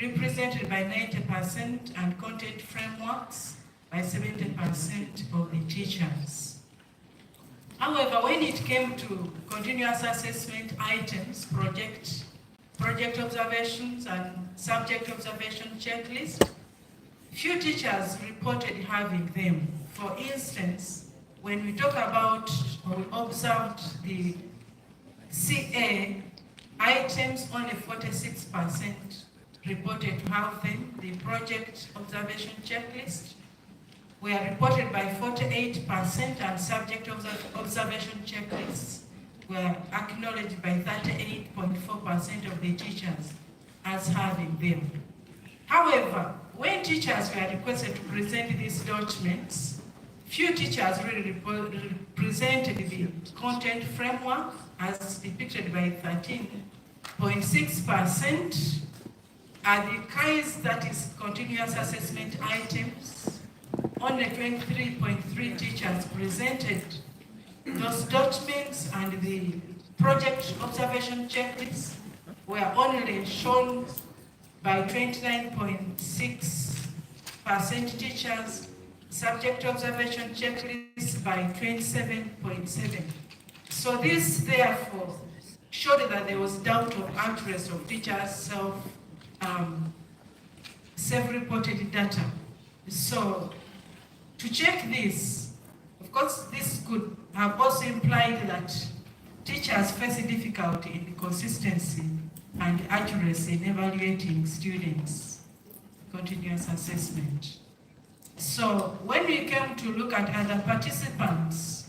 represented by 90% and content frameworks by 70% of the teachers. However, when it came to continuous assessment items, project observations and subject observation checklist, few teachers reported having them. For instance, when we talk about or we observed the CA items, only 46% reported to have them. The project observation checklist were reported by 48%, and subject observation checklists were acknowledged by 38.4% of the teachers as having them. However, when teachers were requested to present these documents, few teachers really presented the content framework as depicted by 13.6%, and the KAIS, that is continuous assessment items, only 23.3 teachers presented those documents, and the project observation checklists were only shown by 29.6% teachers, subject observation checklists by 27.7%. So this therefore showed that there was doubt of accuracy of teachers' self-reported data. So to check this, of course, this could have also implied that teachers face difficulty in consistency and accuracy in evaluating students' continuous assessment. So when we came to look at other participants,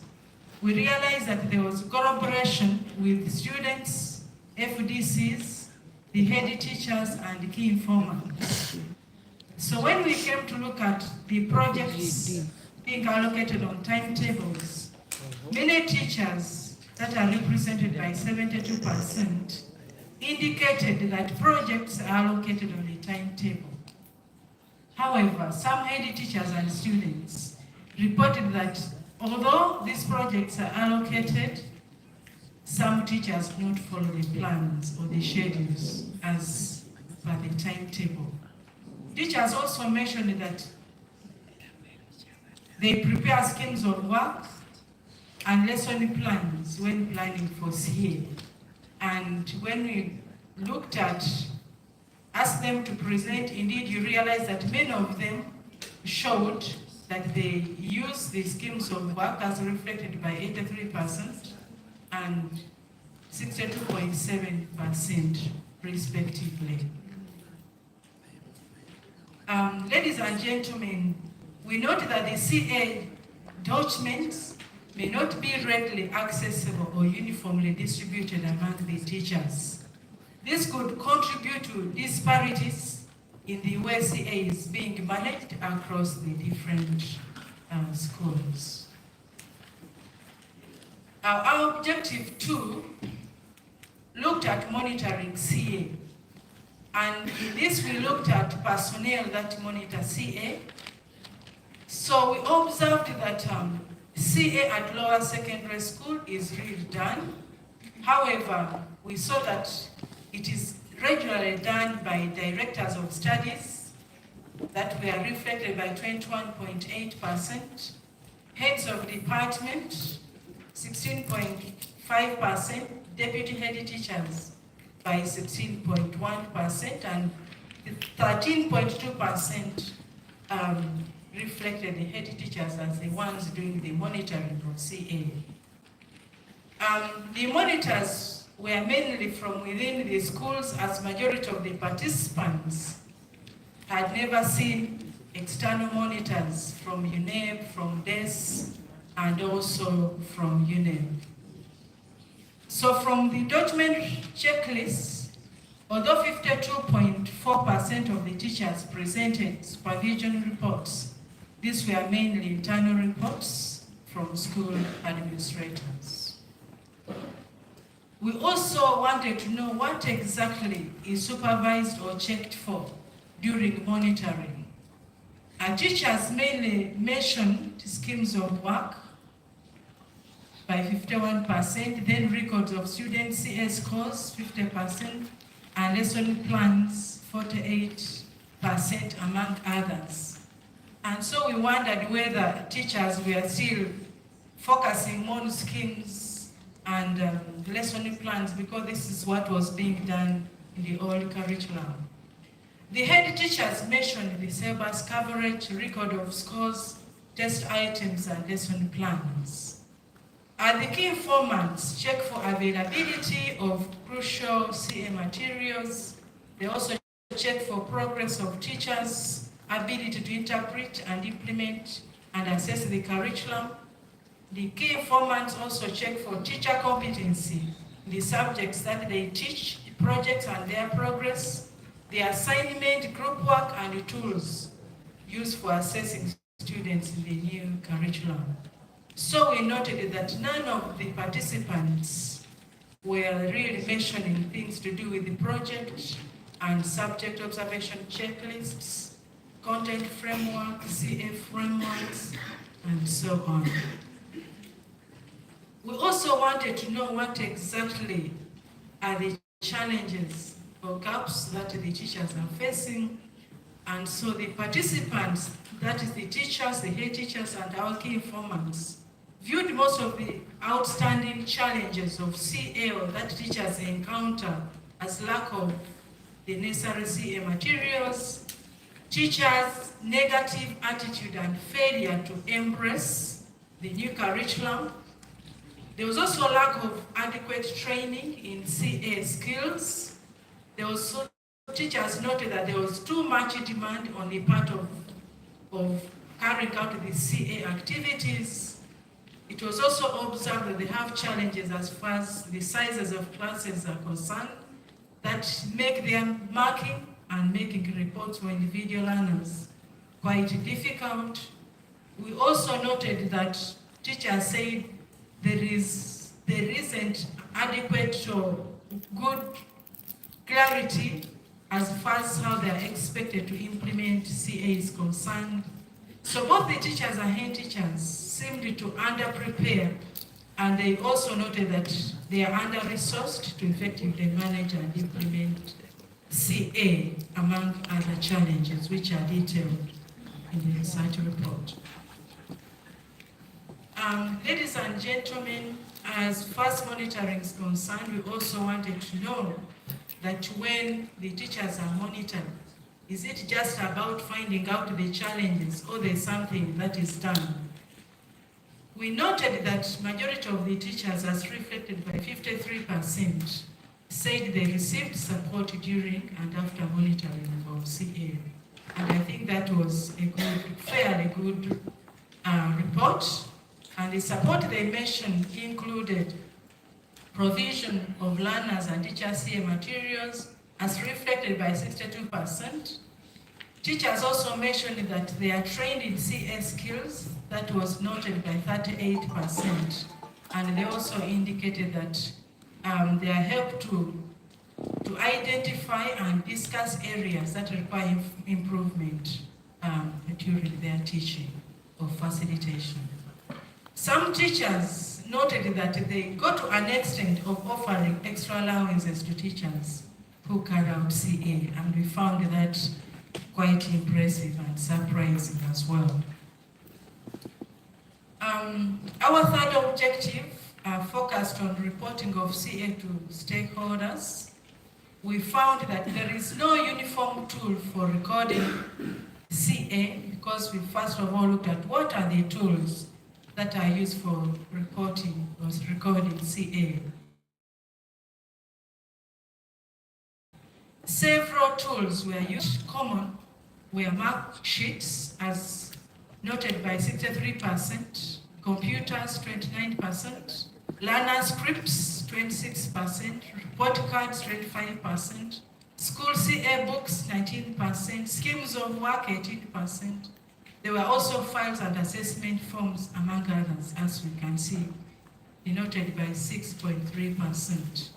we realized that there was collaboration with students, FDCs, the head teachers, and the key informants. So when we came to look at the projects being allocated on timetables, many teachers that are represented by 72% indicated that projects are allocated on the timetable. However, some head teachers and students reported that although these projects are allocated, some teachers do not follow the plans or the schedules as per the timetable. Teachers also mentioned that they prepare schemes of work and lesson plans when planning for CA. And when we looked at, asked them to present, indeed you realize that many of them showed that they use the schemes of work as reflected by 83% and 62.7% respectively. Ladies and gentlemen, we note that the CA documents may not be readily accessible or uniformly distributed among the teachers. This could contribute to disparities in the way CA is being managed across the different schools. Our objective 2 looked at monitoring CA. And in this, we looked at personnel that monitor CA. So we observed that CA at lower secondary school is really done. However, we saw that it is regularly done by directors of studies that were reflected by 21.8%, heads of department, 16.5%, deputy head teachers by 16.1%, and 13.2% reflected the head teachers as the ones doing the monitoring of CA. The monitors were mainly from within the schools, as majority of the participants had never seen external monitors from UNEP, from DES, and also from UNEP. So from the document checklist, although 52.4% of the teachers presented supervision reports, these were mainly internal reports from school administrators. We also wanted to know what exactly is supervised or checked for during monitoring. Our teachers mainly mentioned schemes of work by 51%, then records of student CS scores 50%, and lesson plans 48%, among others. And so we wondered whether teachers were still focusing on schemes and lesson plans, because this is what was being done in the old curriculum. The head teachers mentioned the syllabus coverage, record of scores, test items, and lesson plans. The key informants check for availability of crucial CA materials. They also check for progress of teachers' ability to interpret and implement and assess the curriculum. The key informants also check for teacher competency, the subjects that they teach, the projects and their progress, the assignment, group work, and the tools used for assessing students in the new curriculum. So we noted that none of the participants were really mentioning things to do with the project and subject observation checklists, content framework, CA frameworks, and so on. We also wanted to know what exactly are the challenges or gaps that the teachers are facing. And so the participants, that is the teachers, the head teachers, and our key informants, viewed most of the outstanding challenges of CA or that teachers encounter as lack of the necessary CA materials, teachers' negative attitude and failure to embrace the new curriculum. There was also lack of adequate training in CA skills. There was also, teachers noted that there was too much demand on the part of carrying out the CA activities. It was also observed that they have challenges as far as the sizes of classes are concerned that make their marking and making reports for individual learners quite difficult. We also noted that teachers said there isn't adequate or good clarity as far as how they are expected to implement CA is concerned. So both the teachers and head teachers seemed to under-prepare, and they also noted that they are under-resourced to effectively manage and implement CA, among other challenges, which are detailed in the research report. Ladies and gentlemen, as far as monitoring is concerned, we also wanted to know that when the teachers are monitored, is it just about finding out the challenges, or there's something that is done? We noted that majority of the teachers, as reflected by 53%, said they received support during and after monitoring of CA. And I think that was a fairly good report, And the support they mentioned included provision of learners and teacher CA materials as reflected by 62%. Teachers also mentioned that they are trained in CA skills, that was noted by 38%. And they also indicated that they are helped to identify and discuss areas that require improvement during their teaching or facilitation. Some teachers noted that they go to an extent of offering extra allowances to teachers who carry out CA, and we found that quite impressive and surprising as well. Our third objective focused on reporting of CA to stakeholders. We found that there is no uniform tool for recording CA because we first of all looked at what are the tools that are used for reporting or recording CA. Several tools were used. Common were mark sheets as noted by 63%, computers 29%, learner scripts 26%, report cards 25%, school CA books 19%, schemes of work 18%. There were also files and assessment forms among others, as we can see, denoted by 6.3%.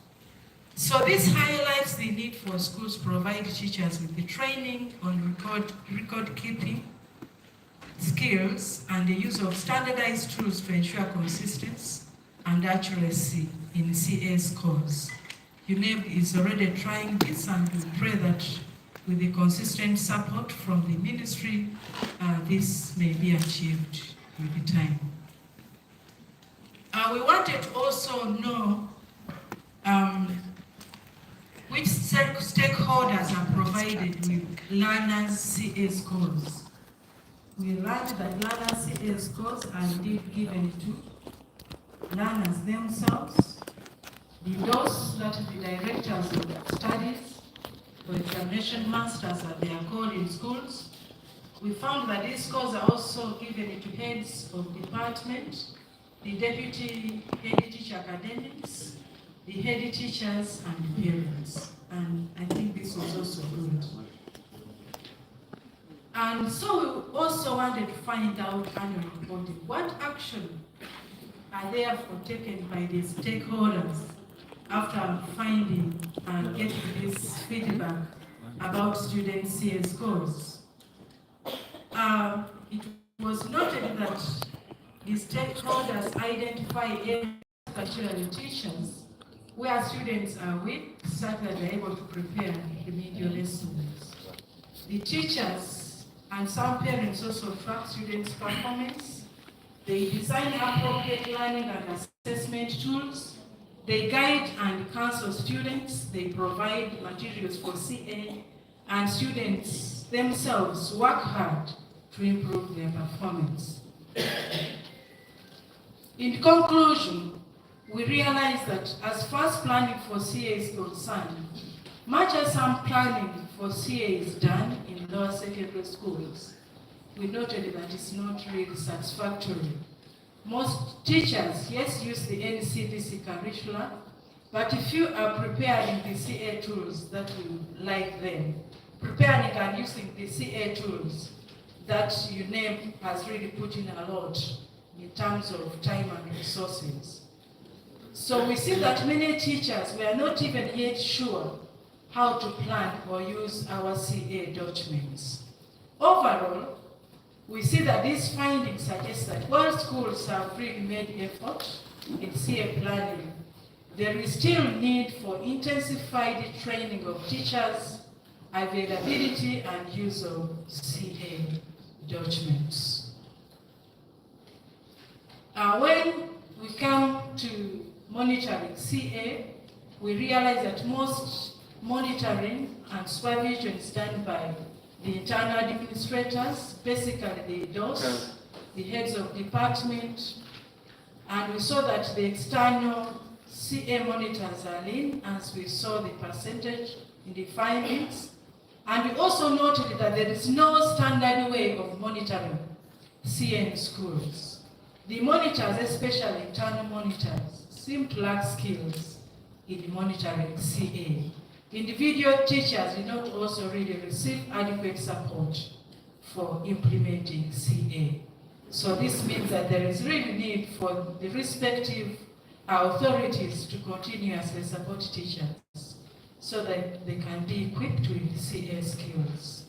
So this highlights the need for schools to provide teachers with the training on record keeping skills and the use of standardized tools to ensure consistency and accuracy in CA scores. UNEB is already trying this, and we pray that with the consistent support from the ministry, this may be achieved with the time. We wanted to also know which stakeholders are provided with learners' CA scores. We learned that learners' CA scores are indeed given to learners themselves, those that the directors of studies or examination masters that they are called in schools. We found that these scores are also given to heads of department, the deputy head teacher academics, the head teachers, and parents. And I think this was also good. And so we also wanted to find out annual reporting. What action are therefore taken by the stakeholders after finding and getting this feedback about student CA scores? It was noted that the stakeholders identify areas, particularly teachers, where students are weak, such that they're able to prepare remedial lessons. The teachers and some parents also track students' performance. They design appropriate learning and assessment tools. They guide and counsel students. They provide materials for CA, and students themselves work hard to improve their performance. In conclusion, we realize that as far as planning for CA is concerned, much as some planning for CA is done in lower secondary schools, we noted that it's not really satisfactory. Most teachers, yes, use the NCDC curricula, but if you are preparing the CA tools that we like them, preparing and using the CA tools that UNEB has really put in a lot in terms of time and resources. So we see that many teachers were not even yet sure how to plan or use our CA documents. Overall, we see that these findings suggest that while schools have really made effort in CA planning, there is still need for intensified training of teachers, availability and use of CA documents. When we come to monitoring CA, we realize that most monitoring and supervision is done by the internal administrators, basically the DOS, the heads of department, and we saw that the external CA monitors are lean, as we saw the percentage in the findings. And we also noted that there is no standard way of monitoring CA in schools. The monitors, especially internal monitors, seem to lack skills in monitoring CA. Individual teachers do not also really receive adequate support for implementing CA. So this means that there is really need for the respective authorities to continuously support teachers so that they can be equipped with CA skills.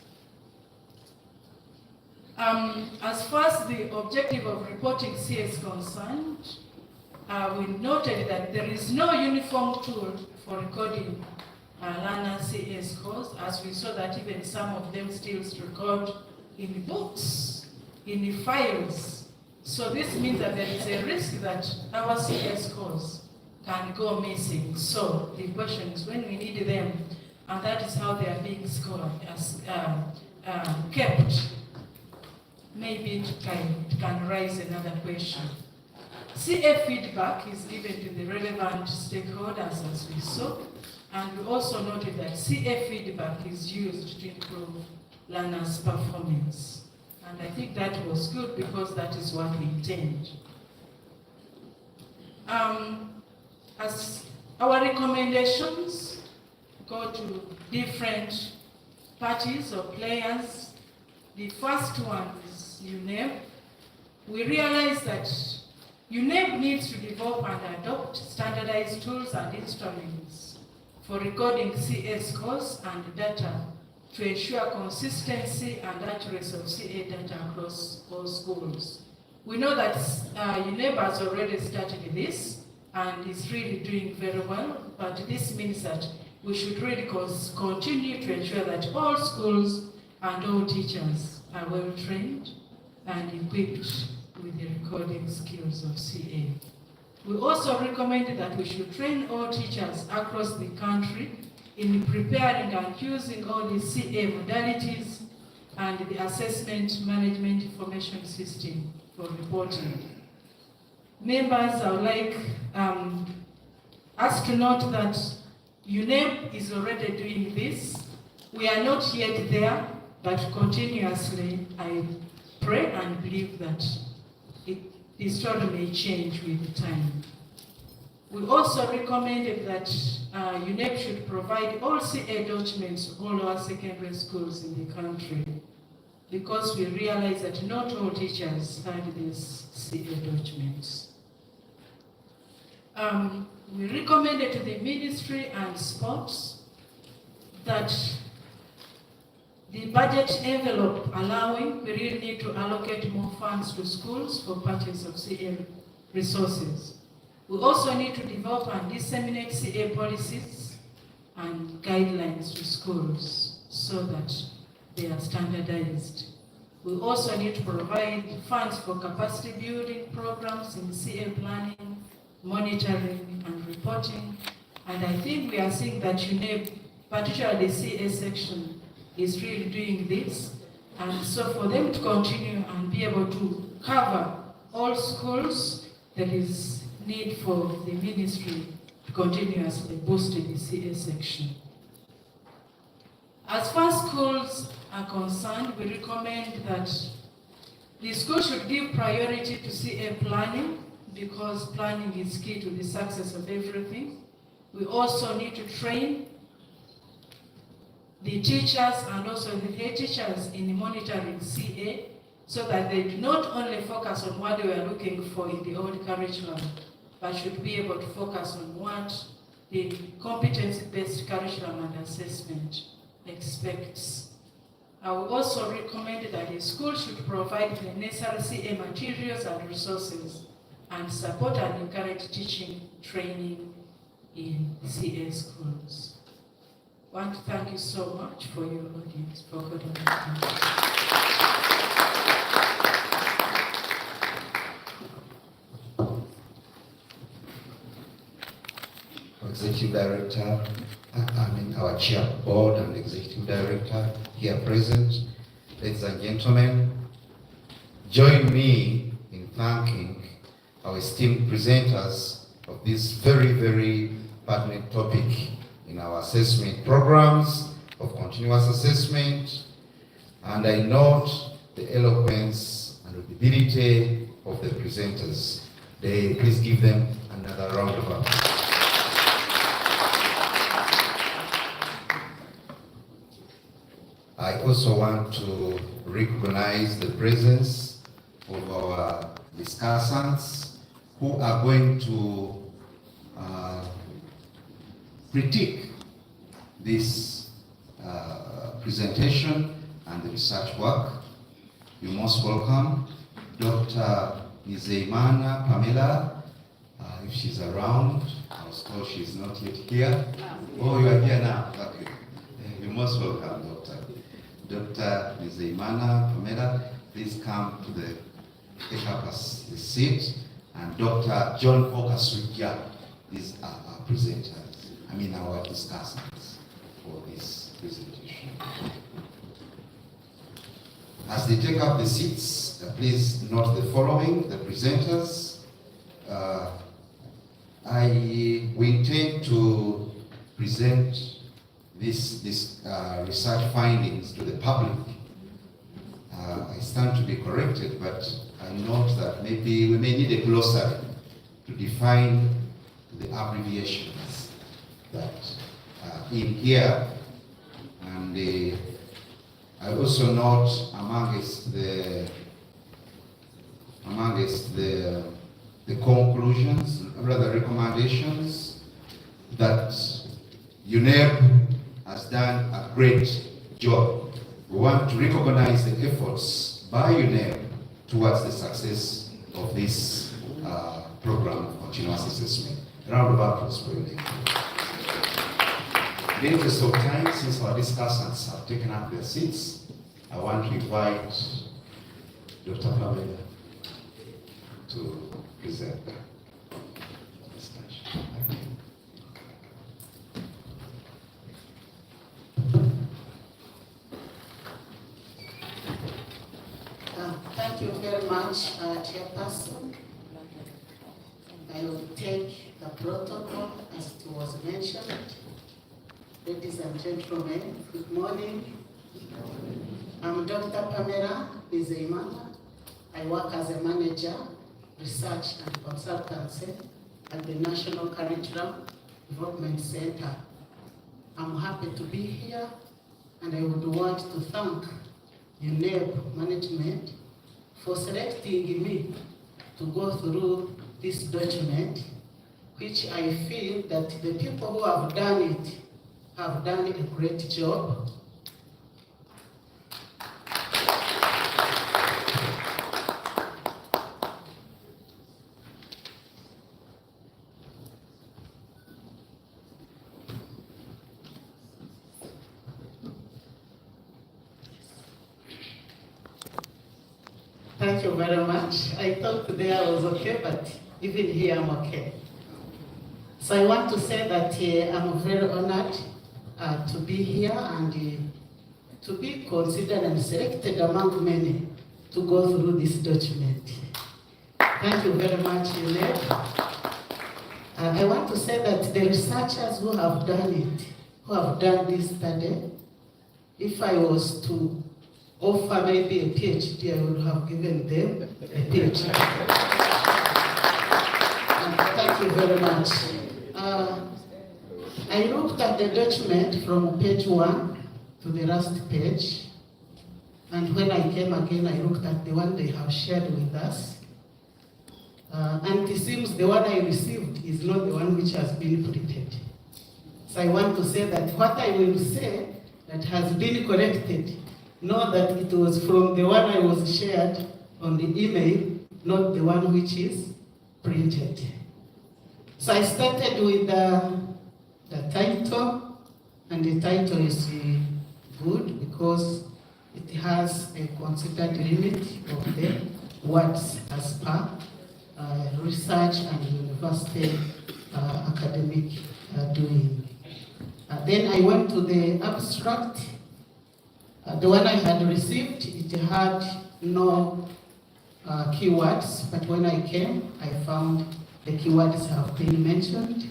As far as the objective of reporting CA is concerned, we noted that there is no uniform tool for recording learner CA scores, as we saw that even some of them still record in books, in files. So this means that there is a risk that our CA scores can go missing. So the question is when we need them, and that is how they are being scored, kept. Maybe it can raise another question. CA feedback is given to the relevant stakeholders, as we saw, and we also noted that CA feedback is used to improve learners' performance. And I think that was good because that is what we intend. As our recommendations go to different parties or players, the first one is UNEP. We realize that UNEP needs to develop and adopt standardized tools and instruments for recording CA scores and data to ensure consistency and accuracy of CA data across all schools. We know that UNEP has already started this and is really doing very well, but this means that we should really continue to ensure that all schools and all teachers are well trained and equipped with the recording skills of CA. We also recommended that we should train all teachers across the country in preparing and using all the CA modalities and the assessment management information system for reporting. Members, I would like us to note that UNEP is already doing this. We are not yet there, but continuously I pray and believe that the story may change with time. We also recommended that UNEP should provide all CA documents to all our secondary schools in the country, because we realize that not all teachers had these CA documents. We recommended to the Ministry and Sports that the budget envelope allowing, we really need to allocate more funds to schools for purchase of CA resources. We also need to develop and disseminate CA policies and guidelines to schools so that they are standardized. We also need to provide funds for capacity building programs in CA planning, monitoring and reporting. And I think we are seeing that UNEP, particularly the CA section, is really doing this. And so for them to continue and be able to cover all schools, there is need for the ministry to continuously boost the CA section. As far as schools are concerned, we recommend that the school should give priority to CA planning, because planning is key to the success of everything. We also need to train the teachers and also the head teachers in monitoring CA so that they do not only focus on what they were looking for in the old curriculum, but should be able to focus on what the competency-based curriculum and assessment expects. I will also recommend that the school should provide the necessary CA materials and resources and support and encourage teaching training in CA schools. I want to thank you so much for your audience, for good understanding. Executive Director, our Chair Board and Executive Director here present, ladies and gentlemen, join me in thanking our esteemed presenters of this very, very pertinent topic in our assessment programs of continuous assessment. And I note the eloquence and audibility of the presenters. Please give them another round of applause. I also want to recognize the presence of our discussants who are going to critique this presentation and the research work. You're most welcome. Dr. Nizeimana Pamela, if she's around. I was told she's not yet here. Oh, you are here now. Okay. You're most welcome, Doctor. Dr. Nizeimana Pamela, please come to take up a seat. And Dr. John Okasujja, these are our presenters, our discussants for this presentation. As they take up the seats, please note the following: the presenters. We intend to present this research findings to the public. I stand to be corrected, but I note that maybe we may need a glossary to define the abbreviations that are in here. And I also note amongst the conclusions, rather recommendations, that UNEP has done a great job. We want to recognize the efforts by UNEP towards the success of this program of continuous assessment. A round of applause for UNEP. In the interest of time, since our discussants have taken up their seats, I want to invite Dr. Pamela to present the discussion. Thank you very much, Chairperson. I will take the protocol as it was mentioned. Ladies and gentlemen, good morning. I'm Dr. Pamela Nizeimana. I work as a manager, research and consultancy at the National Curriculum Development Center. I'm happy to be here, and I would want to thank UNEP management for selecting me to go through this document, which I feel that the people who have done it have done a great job. Thank you very much. I thought today I was okay, but even here I'm okay. So I want to say that I'm very honored to be here and to be considered and selected among many to go through this document. Thank you very much, UNEP. I want to say that the researchers who have done it, who have done this study, if I was to offer maybe a PhD, I would have given them a PhD. Thank you very much. I looked at the document from page 1 to the last page, and when I came again, I looked at the one they have shared with us. And it seems the one I received is not the one which has been printed. So I want to say that what I will say that has been corrected, know that it was from the one I was shared on the email, not the one which is printed. So I started with the title, and the title is good because it has a considered limit of the words as per research and university academic doing. Then I went to the abstract. The one I had received, it had no keywords, but when I came, I found the keywords have been mentioned.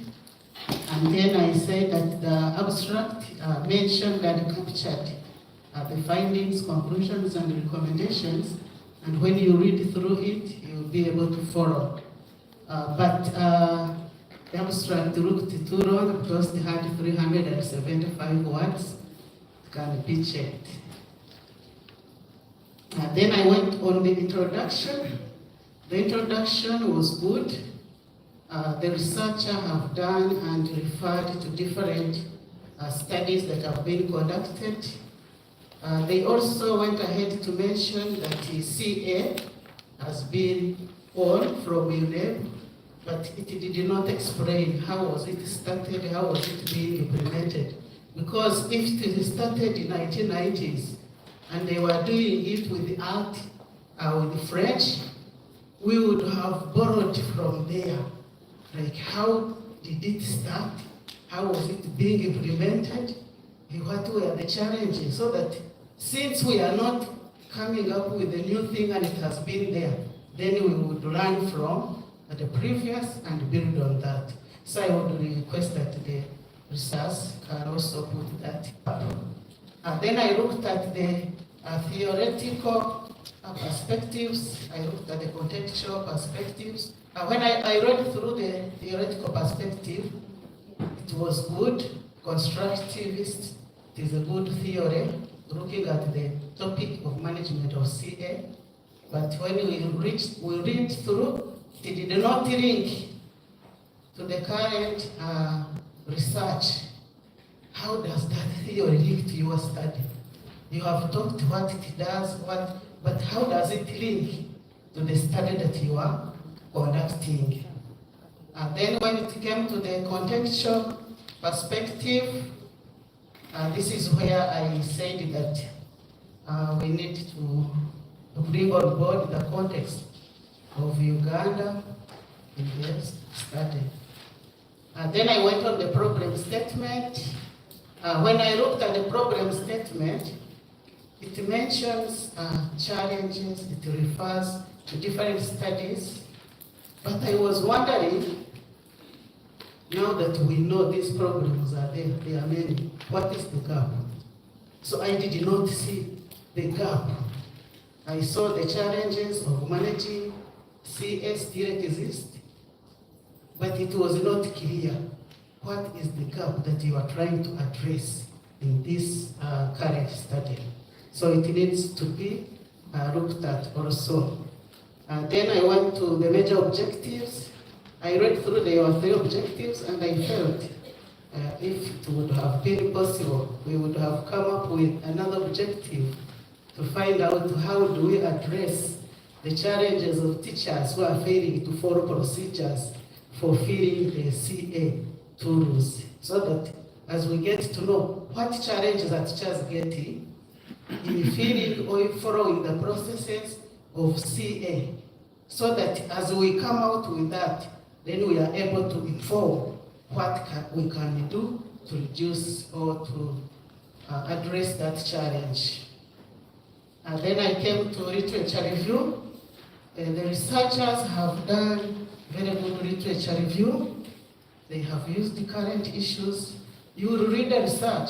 And then I said that the abstract mentioned and captured the findings, conclusions, and recommendations And when you read through it, you'll be able to follow. The abstract looked too long because they had 375 words. It can be checked. Then I went on the introduction. The introduction was good. The researcher have done and referred to different studies that have been conducted. They also went ahead to mention that the CA has been on from UNEP, but it did not explain how was it started, how was it being implemented. Because if it started in 1990s and they were doing it with the art, with the French, we would have borrowed from there. Like, how did it start? How was it being implemented? And what were the challenges? So that since we are not coming up with a new thing and it has been there, then we would learn from the previous and build on that. So I would request that the research can also put that up. Then I looked at the theoretical perspectives. I looked at the contextual perspectives. When I read through the theoretical perspective, it was good, constructivist. It is a good theory, looking at the topic of management of CA. But when we read through, it did not link to the current research. How does that theory link to your study? You have talked what it does, but how does it link to the study that you are conducting? And then when it came to the contextual perspective, this is where I said that we need to bring on board the context of Uganda in this study. Then I went on the problem statement. When I looked at the problem statement, it mentions challenges, it refers to different studies. But I was wondering, now that we know these problems are there, they are many, what is the gap? So I did not see the gap. I saw the challenges of managing CS still exist, but it was not clear what is the gap that you are trying to address in this current study. So it needs to be looked at also. Then I went to the major objectives. I read through the 3 objectives and I felt if it would have been possible, we would have come up with another objective to find out how do we address the challenges of teachers who are failing to follow procedures for filling the CA tools, so that as we get to know what challenges are teachers getting in filling or following the processes of CA, so that as we come out with that, then we are able to inform what we can do to reduce or to address that challenge. And then I came to literature review. The researchers have done very good literature review. They have used the current issues. You will read the research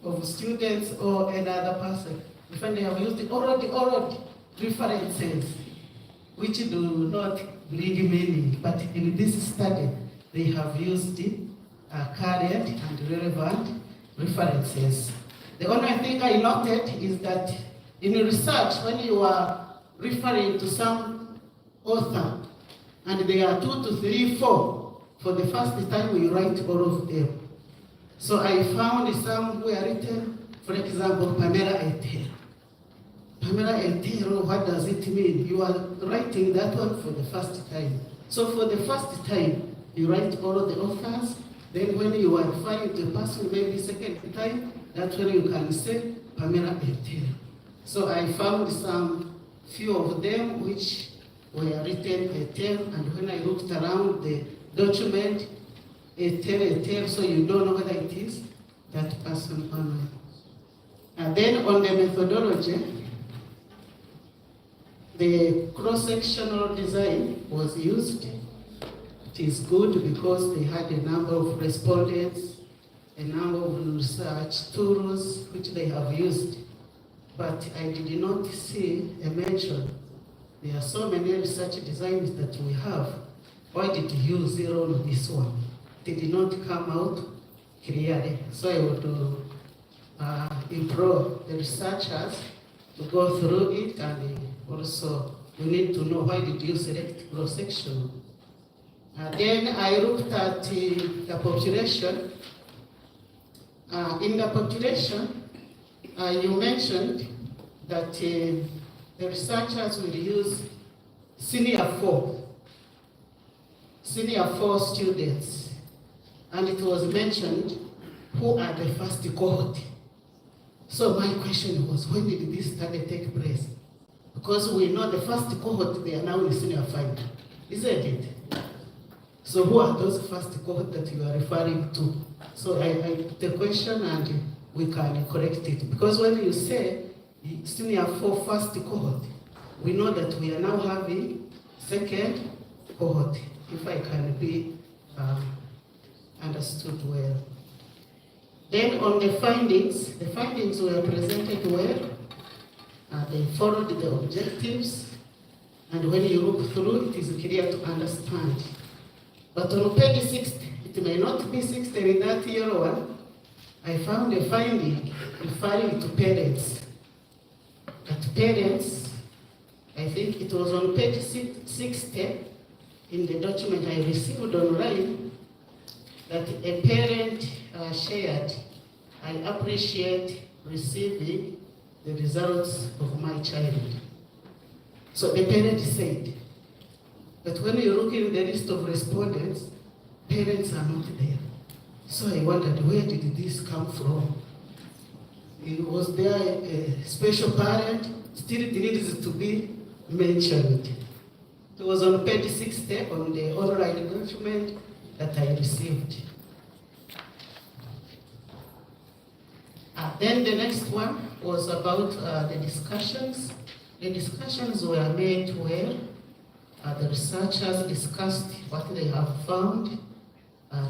of students or another person. You find they have used already references, which do not bring meaning. But in this study, they have used current and relevant references. The only thing I noted is that in research, when you are referring to some author, and there are 2 to 3, 4, for the first time we write all of them. So I found some who are written, for example, Pamela Etero. Pamela Etero, what does it mean? You are writing that one for the first time. So for the first time, you write all of the authors, then when you are referring to a person, maybe second time, that's when you can say Pamela Etero. So I found some few of them which were written Etero, and when I looked around the document, Etero, so you don't know whether it is that person or not. And then on the methodology, the cross-sectional design was used. It is good because they had a number of respondents, a number of research tools which they have used. But I did not see a mention There are so many research designs that we have. Why did you use zero on this one? It did not come out clearly. So I would implore the researchers to go through it, and also we need to know why did you select cross-section. Then I looked at the population. In the population, you mentioned that the researchers will use senior four students, and it was mentioned who are the first cohort. So my question was, when did this study take place? Because we know the first cohort, they are now in senior 5, isn't it? So who are those first cohort that you are referring to? So I the question, and we can correct it. Because when you say senior 4 first cohort, we know that we are now having second cohort, if I can be understood well. Then on the findings were presented well. They followed the objectives, and when you look through, it is clear to understand. But on page 60, it may not be 60 in that yellow one, I found a finding referring to parents. At parents, I think it was on page 60 in the document I received online, that a parent shared, "I appreciate receiving the results of my child." So the parent said, but when you look in the list of respondents, parents are not there. So I wondered, where did this come from? Was there a special parent? Still it needs to be mentioned. It was on page 60 on the online document that I received. Then the next one was about the discussions. The discussions were made where the researchers discussed what they have found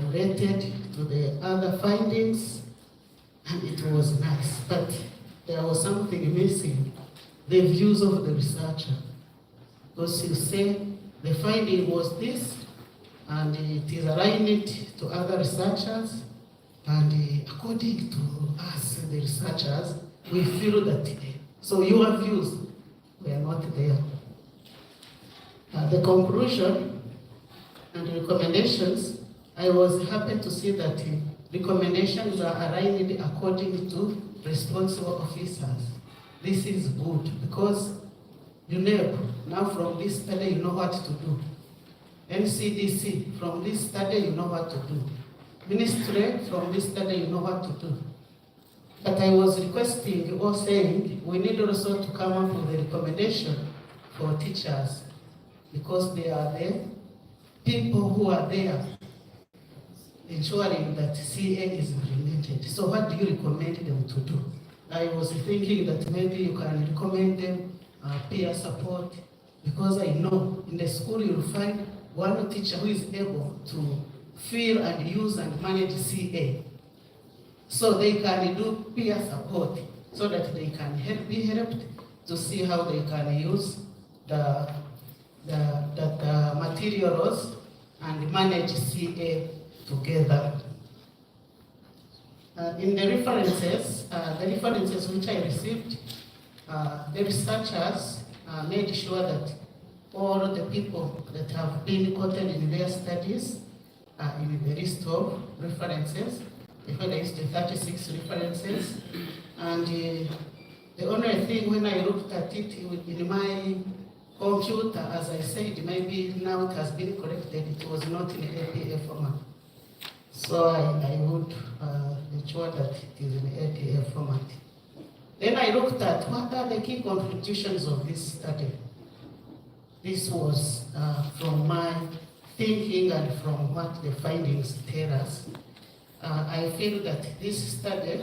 related to the other findings, and it was nice. But there was something missing, the views of the researcher. Because you say the finding was this, and it is aligned to other researchers, and according to us, the researchers, we feel that, so your views were not there. The conclusion and recommendations, I was happy to see that recommendations are aligned according to responsible officers. This is good because UNEP, now from this study you know what to do. NCDC, from this study you know what to do. Ministry, from this study you know what to do. But I was requesting or saying we need also to come up with a recommendation for teachers, because they are the people who are there ensuring that CA is implemented. So what do you recommend them to do? I was thinking that maybe you can recommend them peer support, because I know in the school you'll find one teacher who is able to feel and use and manage CA. So they can do peer support so that they can be helped to see how they can use the materials and manage CA together. In the references which I received, the researchers made sure that all the people that have been quoted in their studies are in the list of references. They used 36 references, and the only thing when I looked at it in my computer, as I said, maybe now it has been corrected, it was not in APA format. So I would ensure that it is in APA format. Then I looked at what are the key contributions of this study. This was from my thinking and from what the findings tell us. I feel that this study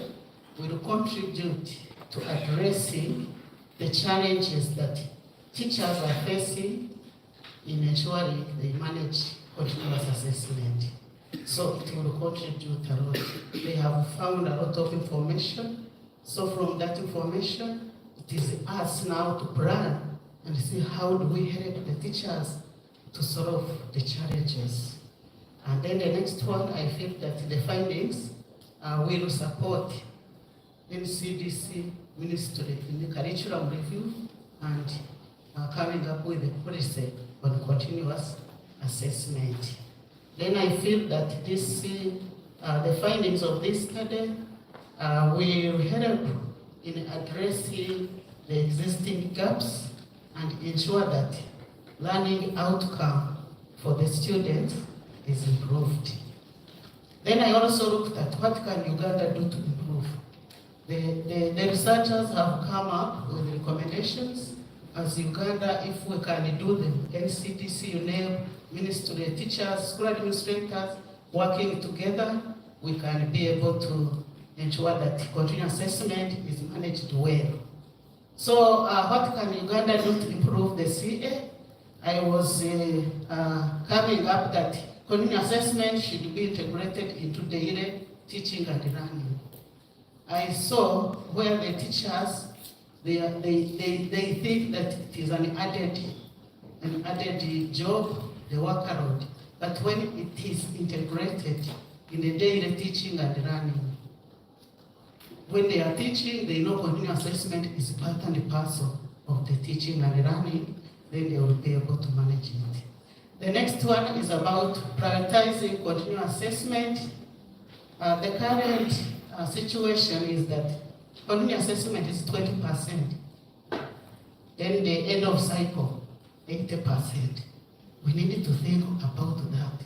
will contribute to addressing the challenges that teachers are facing in ensuring they manage continuous assessment. So it will contribute a lot. They have found a lot of information. So from that information, it is us now to plan and see how do we help the teachers to solve the challenges. And then the next one, I feel that the findings will support NCDC Ministry in the curriculum review and coming up with a policy on continuous assessment. Then I feel that this, the findings of this study will help in addressing the existing gaps and ensure that learning outcome for the students is improved. Then I also looked at what can Uganda do to improve. The researchers have come up with recommendations as Uganda, if we can do them, NCDC, UNEP, Ministry, teachers, school administrators, working together, we can be able to ensure that continuous assessment is managed well. So what can Uganda do to improve the CA? I was coming up that continuous assessment should be integrated into daily teaching and learning. I saw where the teachers, they think that it is an added job, the workload, but when it is integrated in the daily teaching and learning, when they are teaching, they know continuous assessment is part and parcel of the teaching and learning, then they will be able to manage it. The next one is about prioritizing continuous assessment. The current situation is that continuous assessment is 20%. Then the end of cycle, 80%. We need to think about that.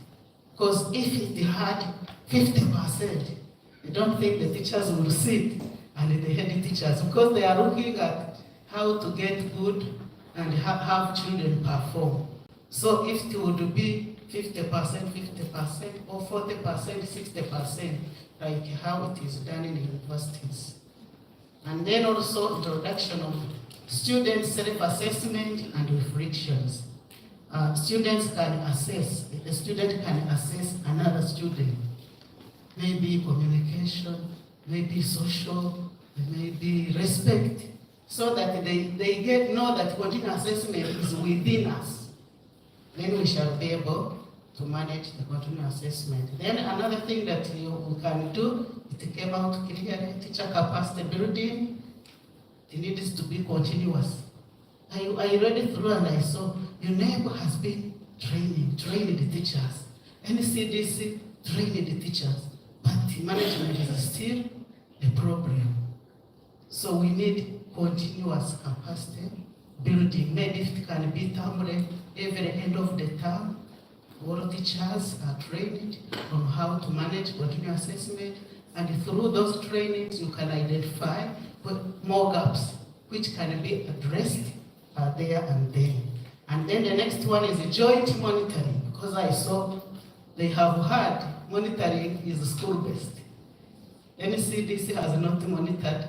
Because if it had 50%, I don't think the teachers will sit and the head teachers, because they are looking at how to get good and have children perform. So if it would be 50%, 50%, or 40%, 60%, like how it is done in universities. And then also introduction of student self-assessment and reflections. Students can assess, the student can assess another student. Maybe communication, maybe social, maybe respect, so that they know that continuous assessment is within us. Then we shall be able to manage the continuous assessment. Then another thing that we can do, it came out clearly, teacher capacity building, it needs to be continuous. I read it through and I saw UNEP has been training the teachers, NCDC training the teachers, but management is still a problem. So we need continuous capacity building. Maybe it can be termed every end of the term. All teachers are trained on how to manage continuous assessment, and through those trainings you can identify more gaps which can be addressed there and then. And then the next one is joint monitoring, because I saw they have had monitoring is school-based. NCDC has not monitored,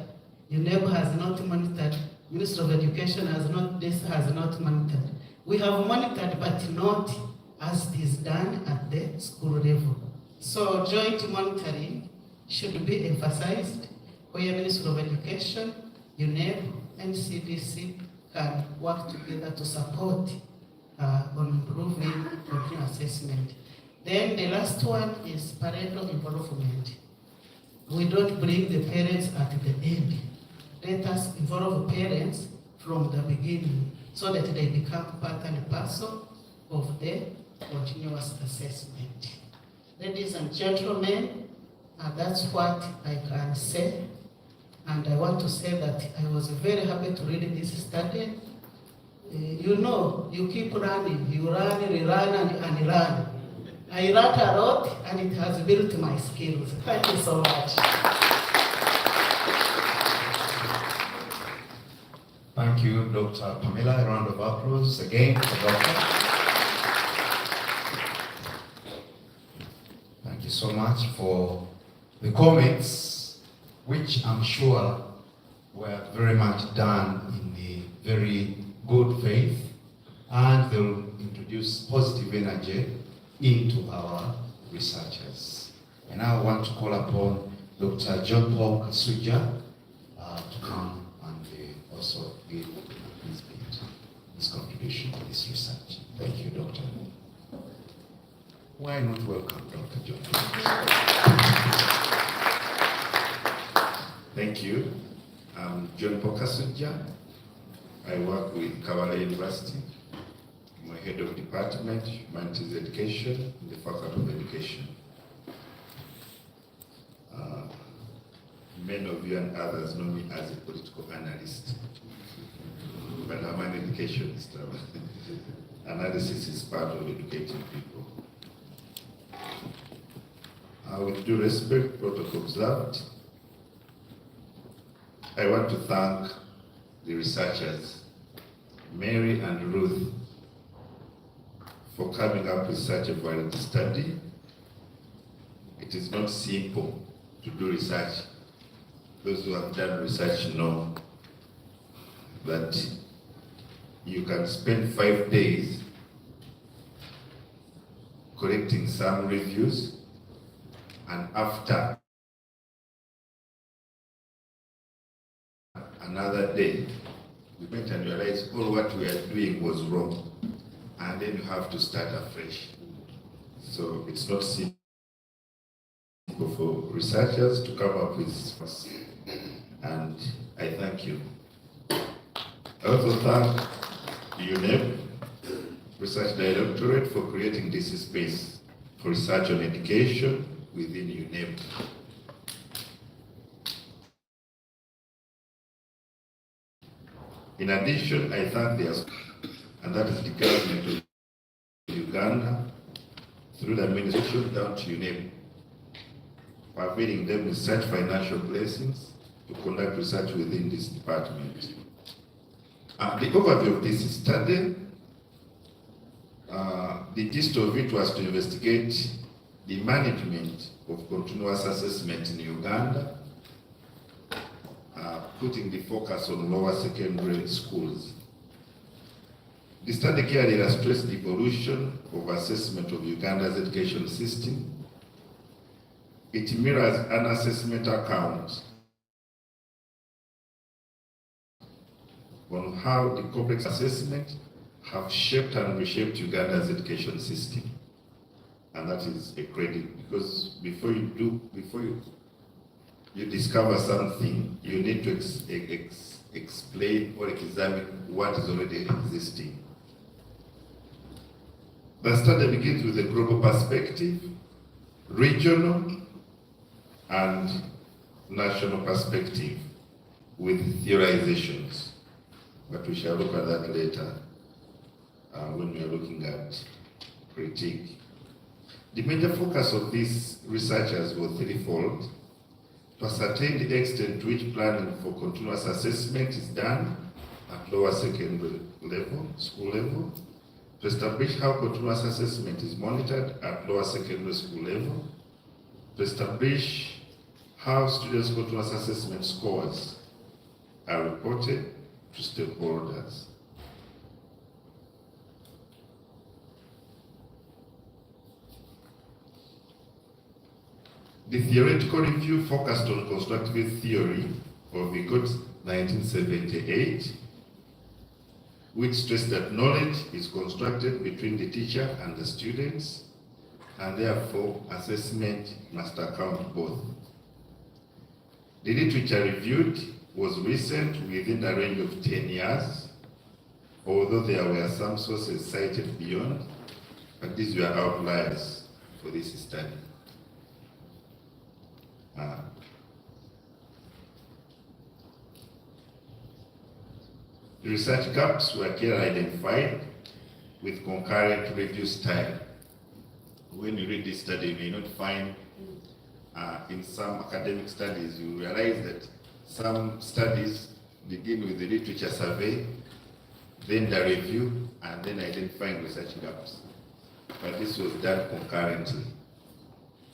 UNEP has not monitored, Ministry of Education has not monitored. We have monitored, but not as it is done at the school level. So joint monitoring should be emphasized, where Ministry of Education, UNEP, and CDC can work together to support on improving continuous assessment. Then the last one is parental involvement. We don't bring the parents at the end. Let us involve parents from the beginning so that they become part and parcel of the continuous assessment. Ladies and gentlemen, that's what I can say. And I want to say that I was very happy to read this study. You know, you keep running, you run, rerun, and run. I learned a lot, and it has built my skills. Thank you so much. Thank you, Dr. Pamela. A round of applause again for Dr. Thank you so much for the comments, which I'm sure were very much done in the very good faith, and they'll introduce positive energy into our researchers. And now I want to call upon Dr. John Paul Kasuja to come and also give his speech. Why not welcome Dr. John? Thank you. I'm John Pokasuja. I work with Kavala University. I'm head of department, Humanities Education, in the Faculty of Education. Many of you and others know me as a political analyst, but I'm an educationist. Analysis is part of educating people. With due respect, protocol observed, I want to thank the researchers, Mary and Ruth, for coming up with such a varied study. It is not simple to do research. Those who have done research know that you can spend 5 days collecting some reviews, and after another day, you went and realize all what we are doing was wrong, and then you have to start afresh. So it's not simple for researchers to come up with this, and I thank you. I also thank UNEP Research Directorate for creating this space for research on education within UNEP. In addition, I thank the, and that is the government of Uganda, through the administration down to UNEP, for availing them with such financial blessings to conduct research within this department. The overview of this study, the gist of it was to investigate the management of continuous assessment in Uganda, putting the focus on lower secondary schools. The study clearly illustrates the evolution of assessment of Uganda's education system. It mirrors an assessment account on how the complex assessment have shaped and reshaped Uganda's education system. And that is a credit, because before you discover something, you need to explain or examine what is already existing. The study begins with a global perspective, regional and national perspective with theorizations. But we shall look at that later when we are looking at critique. The major focus of these researchers was threefold: to ascertain the extent to which planning for continuous assessment is done at lower secondary level, school level, to establish how continuous assessment is monitored at lower secondary school level, to establish how students' continuous assessment scores are reported to stakeholders. The theoretical review focused on constructivist theory of Vigot 1978, which stressed that knowledge is constructed between the teacher and the students, and therefore assessment must account both. The literature reviewed was recent, within a range of 10 years, although there were some sources cited beyond, but these were outliers for this study. The research gaps were clearly identified with concurrent review style. When you read this study, you may not find, in some academic studies, you realize that some studies begin with the literature survey, then the review, and then identifying research gaps. But this was done concurrently.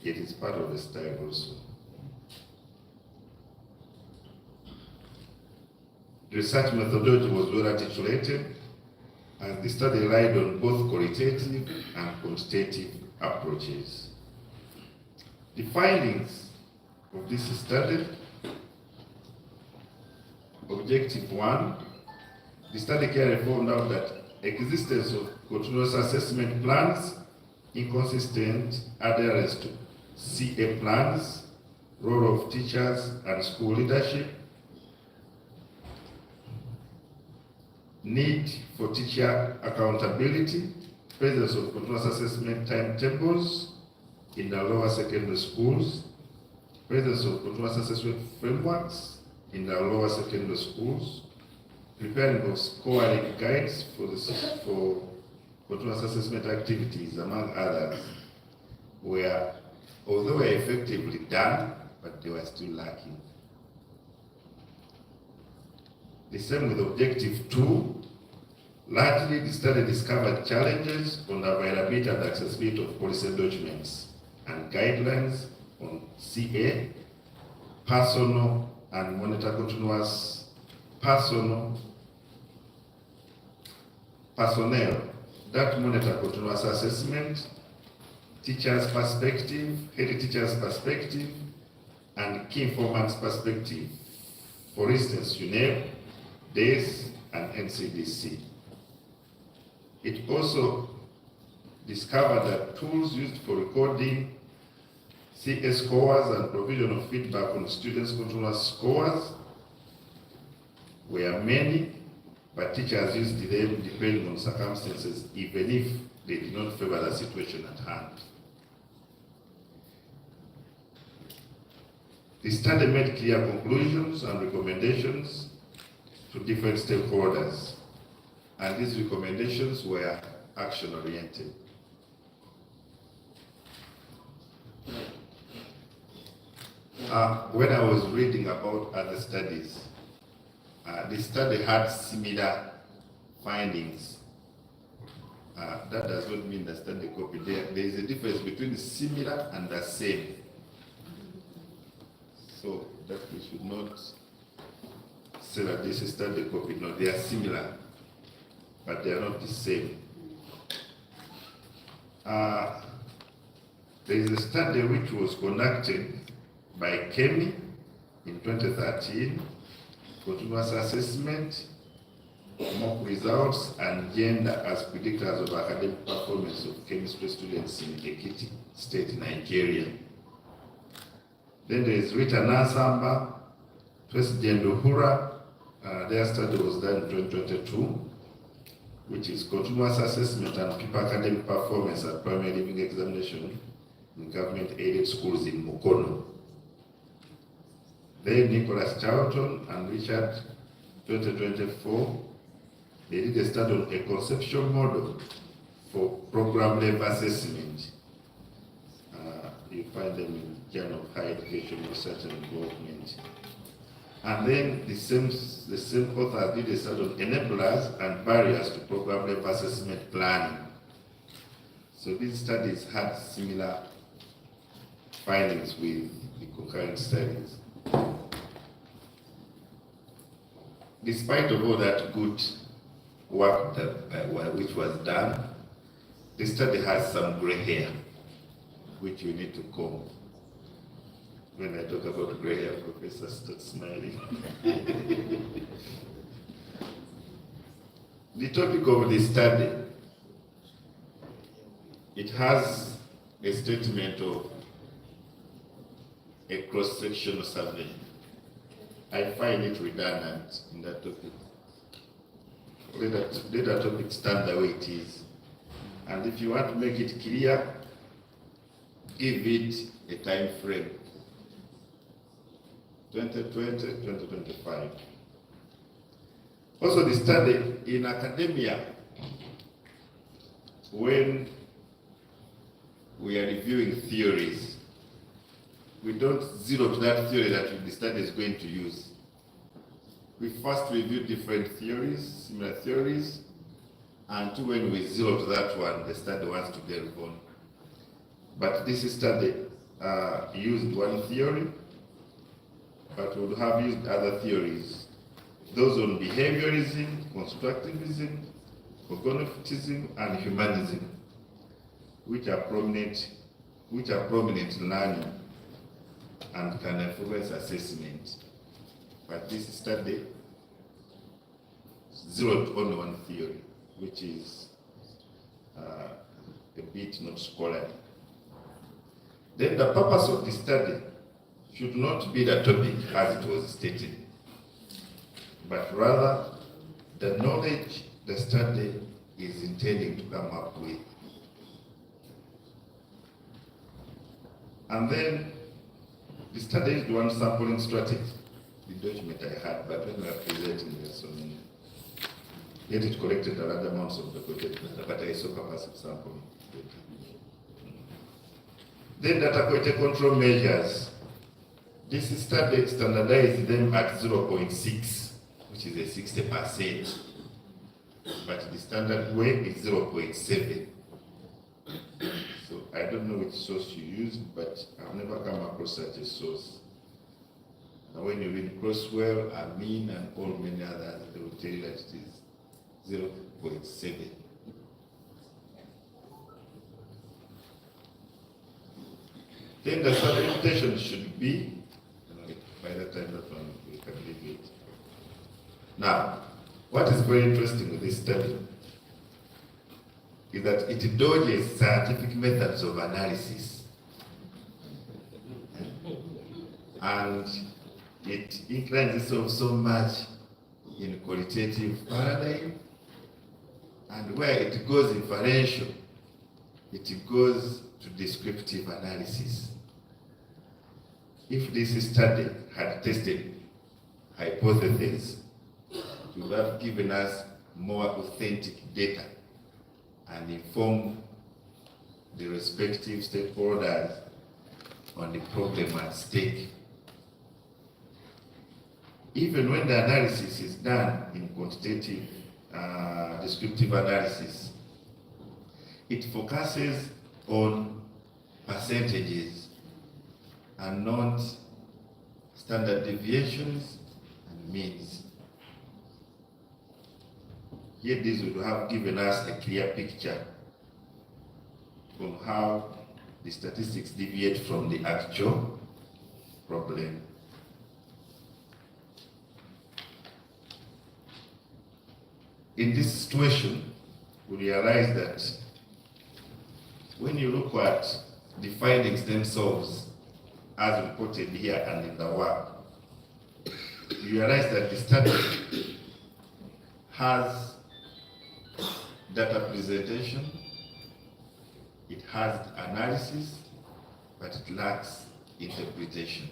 It is part of the style also. The research methodology was well articulated, and the study relied on both qualitative and quantitative approaches. The findings of this study: Objective 1, the study clearly found out that existence of continuous assessment plans inconsistent adherence to CA plans, role of teachers and school leadership, need for teacher accountability, presence of continuous assessment timetables in the lower secondary schools, presence of continuous assessment frameworks in the lower secondary schools, preparing of scoring guides for continuous assessment activities, among others, were, although were effectively done, but they were still lacking. The same with objective 2. Largely, the study discovered challenges on the availability and accessibility of policy documents and guidelines on CA, personnel that monitor continuous assessment, teachers' perspective, head teachers' perspective, and key informants' perspective. For instance, UNEP, DACE, and NCDC. It also discovered that tools used for recording CA scores and provision of feedback on students' continuous scores were many, but teachers used them depending on circumstances, even if they did not favor the situation at hand. The study made clear conclusions and recommendations to different stakeholders, and these recommendations were action-oriented. When I was reading about other studies, the study had similar findings. That does not mean the study copy. There is a difference between similar and the same. So that we should not say that this is study copy. No, they are similar, but they are not the same. There is a study which was conducted by Kemi in 2013, continuous assessment, mock results, and gender as predictors of academic performance of chemistry students in Ekiti State, Nigeria. Then there is Rita Nasamba, President Uhura, their study was done in 2022, which is continuous assessment and people academic performance at primary living examination in government-aided schools in Mukono. Then Nicholas Charlton and Richard, 2024, they did a study on a conceptual model for program-level assessment. You find them in Journal of Higher Education Research and Development. And then the same author did a study on enablers and barriers to program-level assessment planning. So these studies had similar findings with the concurrent studies. Despite of all that good work which was done, the study has some gray hair, which you need to comb. When I talk about gray hair, Professor starts smiling. The topic of the study, it has a statement of a cross-sectional survey. I find it redundant in that topic. Let that topic stand the way it is. And if you want to make it clear, give it a time frame. 2020, 2025. Also the study in academia, when we are reviewing theories, we don't zero to that theory that the study is going to use. We first review different theories, similar theories, and when we zero to that one, the study wants to delve on. But this study used one theory, but would have used other theories. Those on behaviorism, constructivism, cognitism, and humanism, which are prominent in learning and can influence assessment. But this study zeroed only one theory, which is a bit not scholarly. Then the purpose of the study should not be the topic as it was stated, but rather the knowledge the study is intending to come up with. And then the study is one sampling strategy, the document I had, but when we are presenting, there are so many. Yet it collected a large amounts of the project data, but I saw capacity sampling data. Then data quality control measures. This study standardized them at 0.6, which is a 60%, but the standard way is 0.7. So I don't know which source you used, but I've never come across such a source. And when you read Crosswell, Amin, and all many others, they will tell you that it is 0.7. Then the supplementation should be, by that time that one we can leave it. Now, what is very interesting with this study is that it dodges scientific methods of analysis. And it inclines itself so much in qualitative paradigm, and where it goes inferential, it goes to descriptive analysis. If this study had tested hypotheses, it would have given us more authentic data and informed the respective stakeholders on the problem at stake. Even when the analysis is done in quantitative descriptive analysis, it focuses on percentages and not standard deviations and means. Yet this would have given us a clear picture on how the statistics deviate from the actual problem. In this situation, we realize that when you look at the findings themselves, as reported here and in the work, you realize that the study has data presentation, it has analysis, but it lacks interpretation.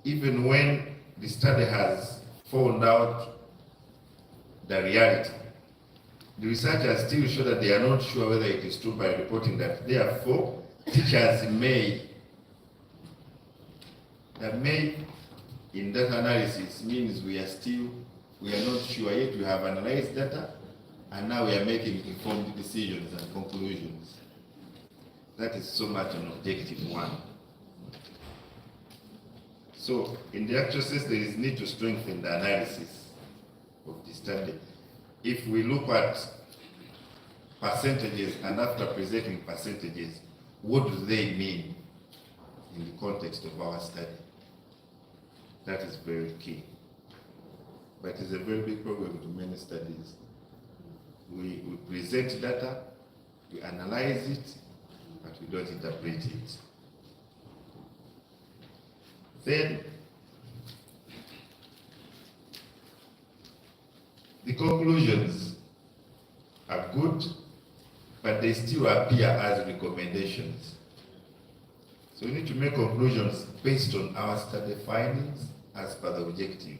Even when the study has found out the reality, the researchers still show that they are not sure whether it is true by reporting that. Therefore, teachers may in data analysis means we are not sure yet. We have analyzed data and now we are making informed decisions and conclusions. That is so much an objective one. So in the actual sense, there is need to strengthen the analysis of the study. If we look at percentages and after presenting percentages, what do they mean in the context of our study? That is very key. But it's a very big problem to many studies. We present data, we analyze it, but we don't interpret it. Then, the conclusions are good, but they still appear as recommendations. So we need to make conclusions based on our study findings as per the objective.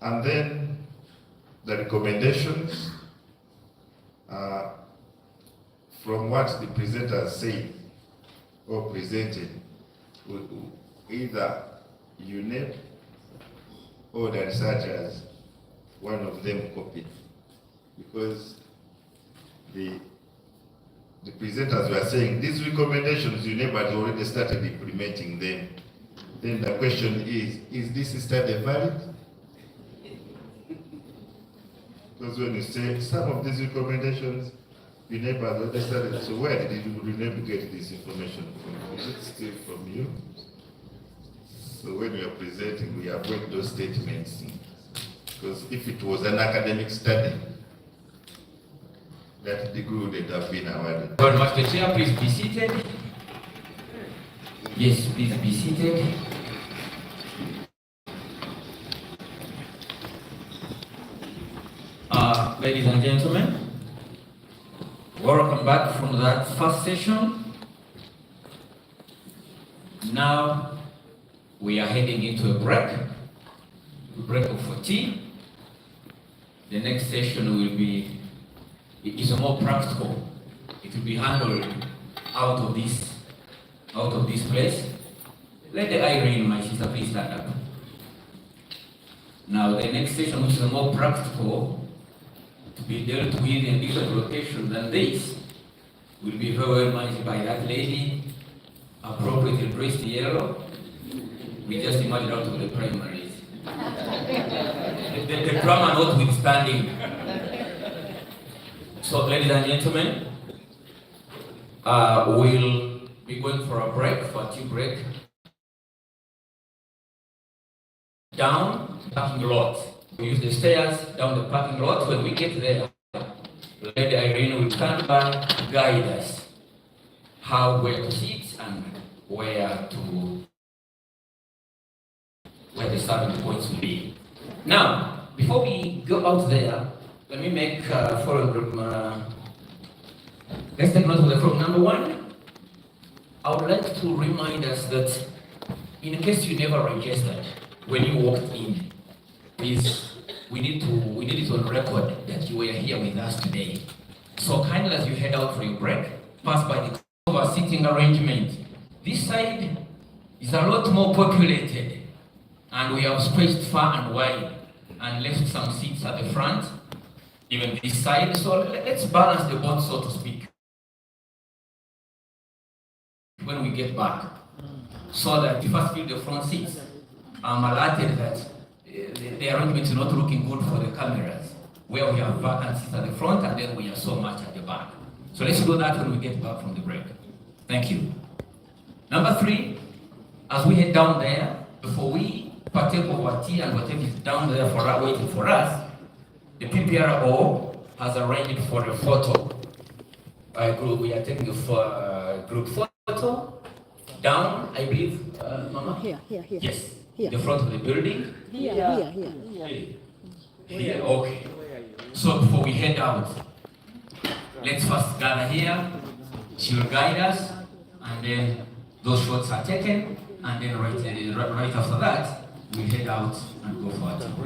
And then the recommendations from what the presenters say or presented, either UNEP or the researchers, one of them copied, because the presenters were saying these recommendations UNEP had already started implementing them. Then the question is this study valid? Because when you say some of these recommendations UNEP has understood. So where did UNEP get this information from? Is it still from you? So when we are presenting, we avoid those statements. Because if it was an academic study, that degree would have been awarded. Very much, the chair, please be seated. Yes, please be seated. Ladies and gentlemen, welcome back from that first session. Now we are heading into a break for tea. The next session will be, it is more practical. It will be handled out of this place. Let the Irene, my sister, please stand up. Now the next session, which is more practical, to be dealt with in different locations than this, will be very well managed by that lady, appropriately dressed yellow. We just imagine out of the primaries. the drama notwithstanding. So, ladies and gentlemen, we'll be going for a tea break. Down the parking lot. We use the stairs down the parking lot. When we get there, Lady Irene will stand by to guide us where to sit and where the starting points will be. Now, before we go out there, let me make following. Let's take note of the following. Number one, I would like to remind us that in case you never registered when you walked in, please, we need it on record that you were here with us today. So kindly, as you head out for your break, pass by the cover seating arrangement. This side is a lot more populated, and we have spaced far and wide and left some seats at the front, even this side. So let's balance the boat, so to speak, when we get back, so that we first fill the front seats. I'm alerted that the arrangement is not looking good for the cameras, where we have vacant seats at the front and then we are so much at the back. So let's do that when we get back from the break. Thank you. Number three, as we head down there, before we partake of our tea and whatever is down there for us, waiting for us, the PPRO has arranged for a photo. We are taking a group photo down, I believe, Mama? Here. Yes. Here. The front of the building? Here. Here, okay. So before we head out, let's first gather here. She will guide us, and then those shots are taken, and then right after that, we head out and go for a tour.